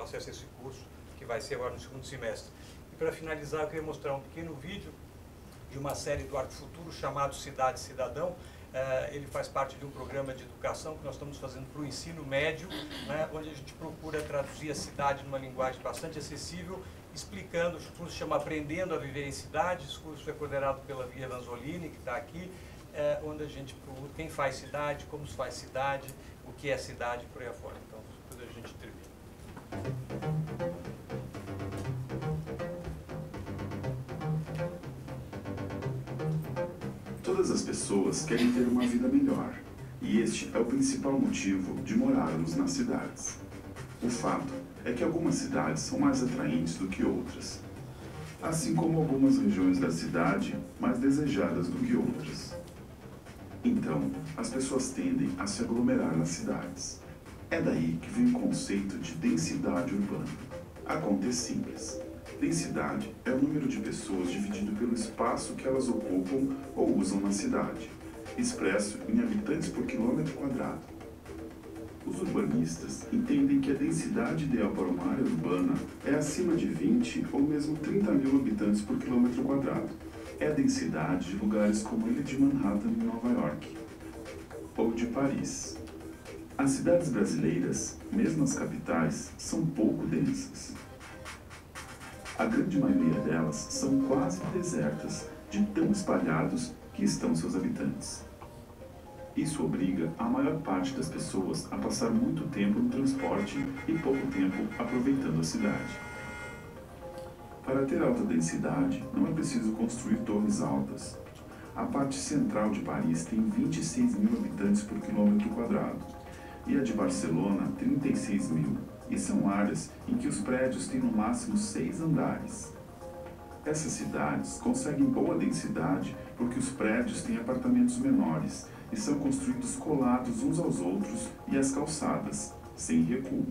acesso a esse curso, que vai ser agora no segundo semestre. E para finalizar, eu queria mostrar um pequeno vídeo de uma série do Arco Futuro chamado Cidade Cidadão. Ele faz parte de um programa de educação que nós estamos fazendo para o ensino médio, né, onde a gente procura traduzir a cidade numa linguagem bastante acessível, explicando. O curso chama Aprendendo a Viver em Cidade. Esse curso é coordenado pela Via Vanzolini, que está aqui, onde a gente procura quem faz cidade, como se faz cidade, o que é cidade e por aí afora. Então, depois a gente termina. Todas as pessoas querem ter uma vida melhor, e este é o principal motivo de morarmos nas cidades. O fato é que algumas cidades são mais atraentes do que outras, assim como algumas regiões da cidade mais desejadas do que outras. Então, as pessoas tendem a se aglomerar nas cidades. É daí que vem o conceito de densidade urbana. A conta é simples. Densidade é o número de pessoas dividido pelo espaço que elas ocupam ou usam na cidade, expresso em habitantes por quilômetro quadrado. Os urbanistas entendem que a densidade ideal para uma área urbana é acima de 20 ou mesmo 30 mil habitantes por quilômetro quadrado. É a densidade de lugares como a ilha de Manhattan, em Nova York, ou de Paris. As cidades brasileiras, mesmo as capitais, são pouco densas. A grande maioria delas são quase desertas, de tão espalhados que estão seus habitantes. Isso obriga a maior parte das pessoas a passar muito tempo no transporte e pouco tempo aproveitando a cidade. Para ter alta densidade, não é preciso construir torres altas. A parte central de Paris tem 26 mil habitantes por quilômetro quadrado, e a de Barcelona, 36 mil. E são áreas em que os prédios têm no máximo 6 andares. Essas cidades conseguem boa densidade porque os prédios têm apartamentos menores e são construídos colados uns aos outros e às calçadas, sem recuo.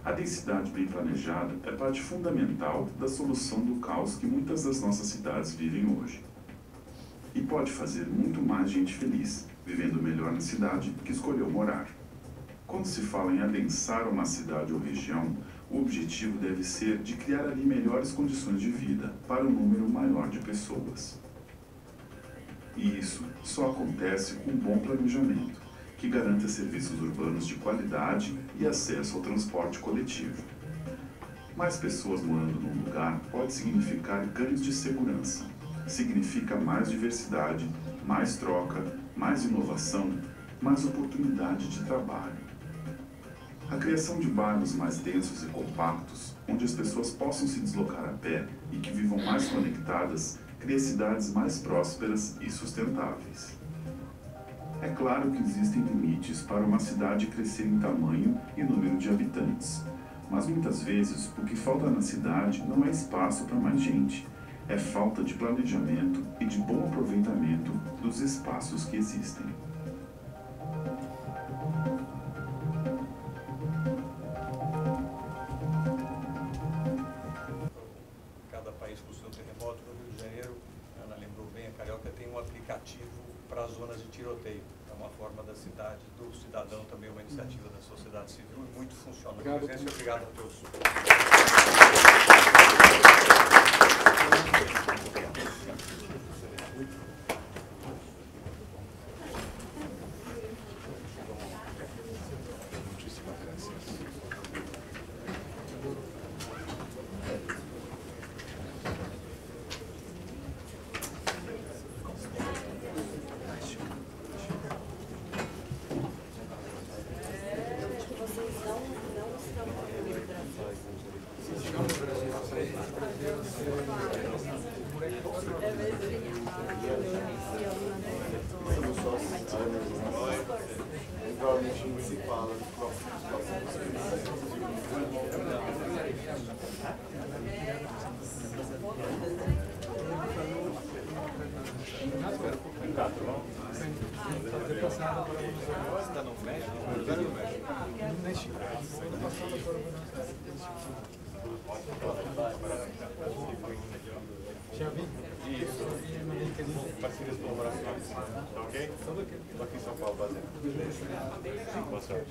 A densidade bem planejada é parte fundamental da solução do caos que muitas das nossas cidades vivem hoje. E pode fazer muito mais gente feliz, vivendo melhor na cidade que escolheu morar. Quando se fala em adensar uma cidade ou região, o objetivo deve ser de criar ali melhores condições de vida para um número maior de pessoas. E isso só acontece com um bom planejamento, que garanta serviços urbanos de qualidade e acesso ao transporte coletivo. Mais pessoas morando num lugar pode significar ganhos de segurança, significa mais diversidade, mais troca, mais inovação, mais oportunidade de trabalho. A criação de bairros mais densos e compactos, onde as pessoas possam se deslocar a pé e que vivam mais conectadas, cria cidades mais prósperas e sustentáveis. É claro que existem limites para uma cidade crescer em tamanho e número de habitantes, mas muitas vezes o que falta na cidade não é espaço para mais gente, é falta de planejamento e de bom aproveitamento dos espaços que existem. Cada país com o seu terremoto. No Rio de Janeiro, a Ana lembrou bem, a Carioca tem um aplicativo para zonas de tiroteio. É uma forma da cidade, do cidadão, também uma iniciativa da sociedade civil e muito funciona. Obrigado. Obrigado a todos. Somos sócios, provavelmente a gente se fala nos próximos Está no México? No México. Semana passada foram já vi? Isso. Parcerias de colaborações. Tá ok? Estou aqui em São Paulo fazendo. Boa sorte.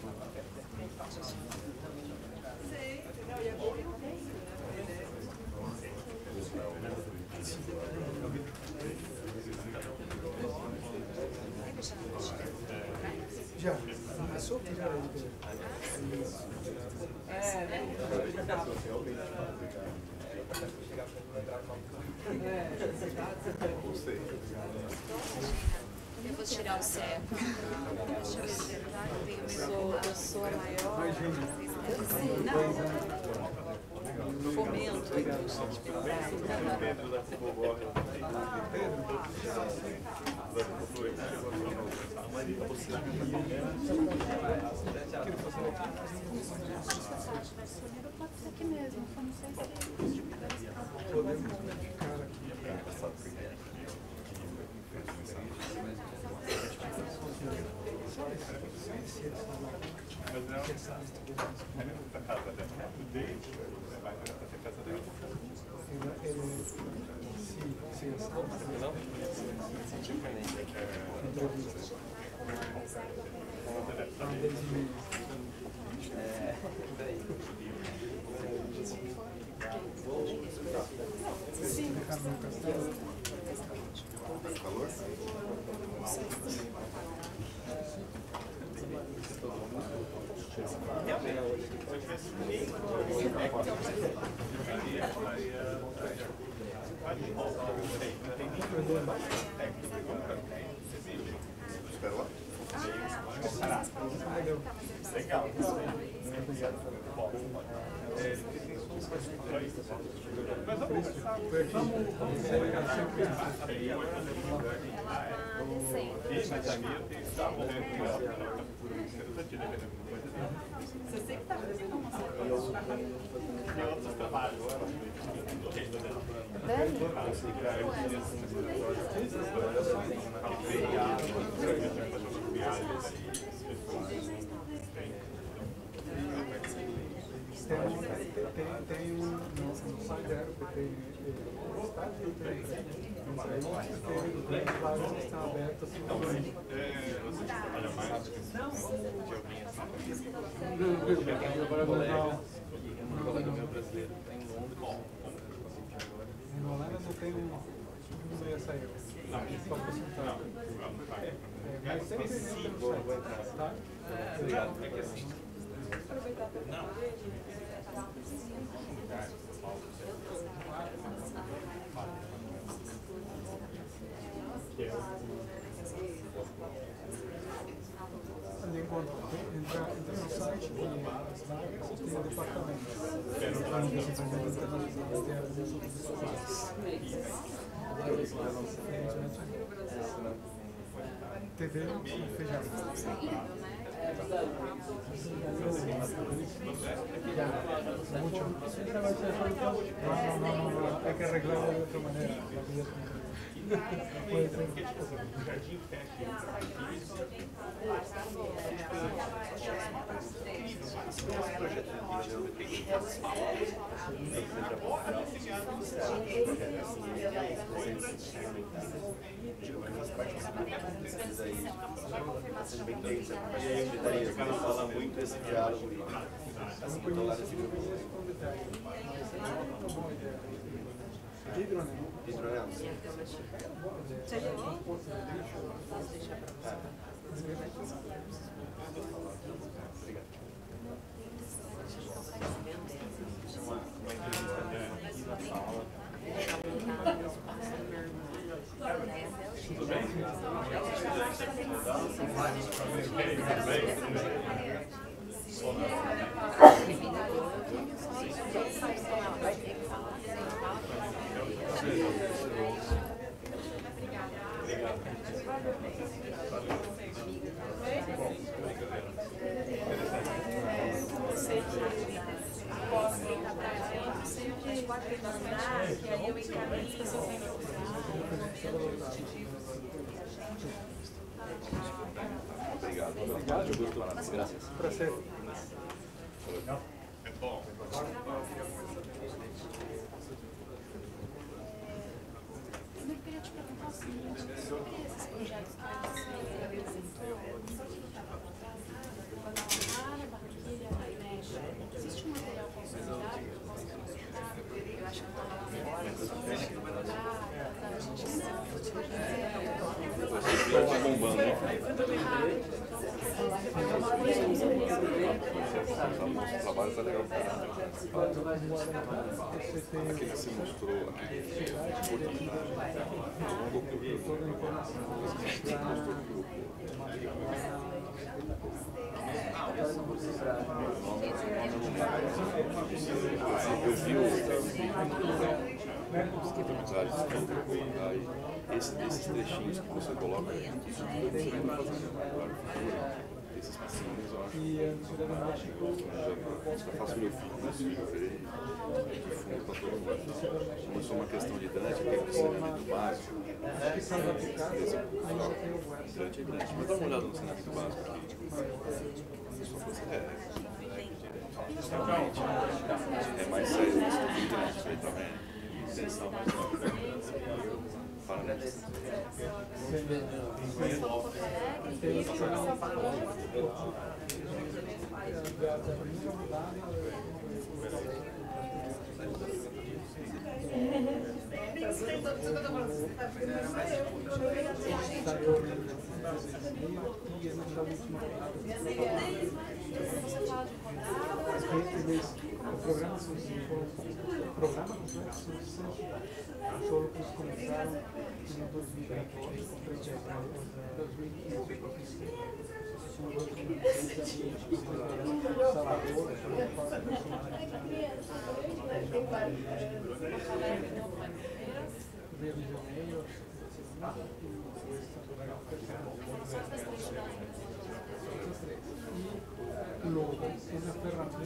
Já começou? Já Eu vou tirar o CEP. Deixa eu ver, tá? Eu sou a maior. Não. Fomento a indústria de Pedro da Fogorra. Pode ser aqui mesmo, só não sei se... podemos modificar aqui. Legal. Mas vamos conversar. Você sempre está fazendo uma coisa. Tem no Sangaro, que tem o estádio que tem, mas aí tem vagas que estão abertas. Um colega meu brasileiro tem em Londres. Em Holanda não tem não ia sair. Só para sentar. Mas sempre tem tá? Obrigado. É que assim. Não. Entra no site, tem as vagas, tem o departamento. Tem as TV e feijão. Não, hay que arreglarlo de otra manera. Puede ser. Fala muito esse diálogo Hidronel. Você levou? Posso deixar para você. Tudo bem? pode me mandar, que aí eu encaminho. Obrigado. Graças. Prazer. É bom. Eu queria te perguntar o seguinte, sobre esses projetos que você apresentou, Guadalajara, Barranquilla, México, existe um material consolidado que eu possa consultar? Eu acho que para a gente O trabalho está legal. Aqui você mostrou a oportunidade. Eu vi os documentários esses trechinhos que você coloca aí, esses passinhos, eu acho que eu faço meu filho ver de fundo para todo mundo. Não só uma questão de Dante, que é o saneamento básico. Dante é grande, mas dá uma olhada no saneamento básico aqui. É mais sério, mas estou muito isso aí também. Atenção mais nova. Parabéns. O programa solo que começaram em 2020, com 2015, Salvador, Rio de Janeiro, e logo, essa ferramenta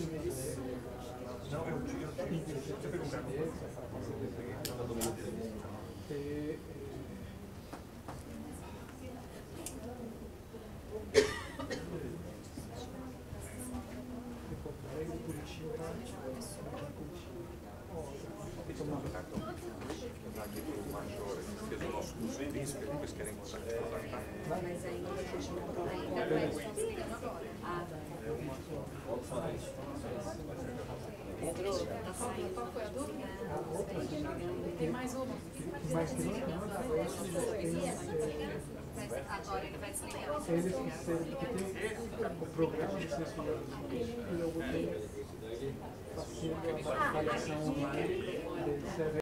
Mas ainda a gente não está ainda para isso, estamos ligando agora. Qual foi a dúvida? Tem mais uma. Agora ele vai desligar. Eles que tem o programa de censura e eu vou ter fazendo a avaliação online.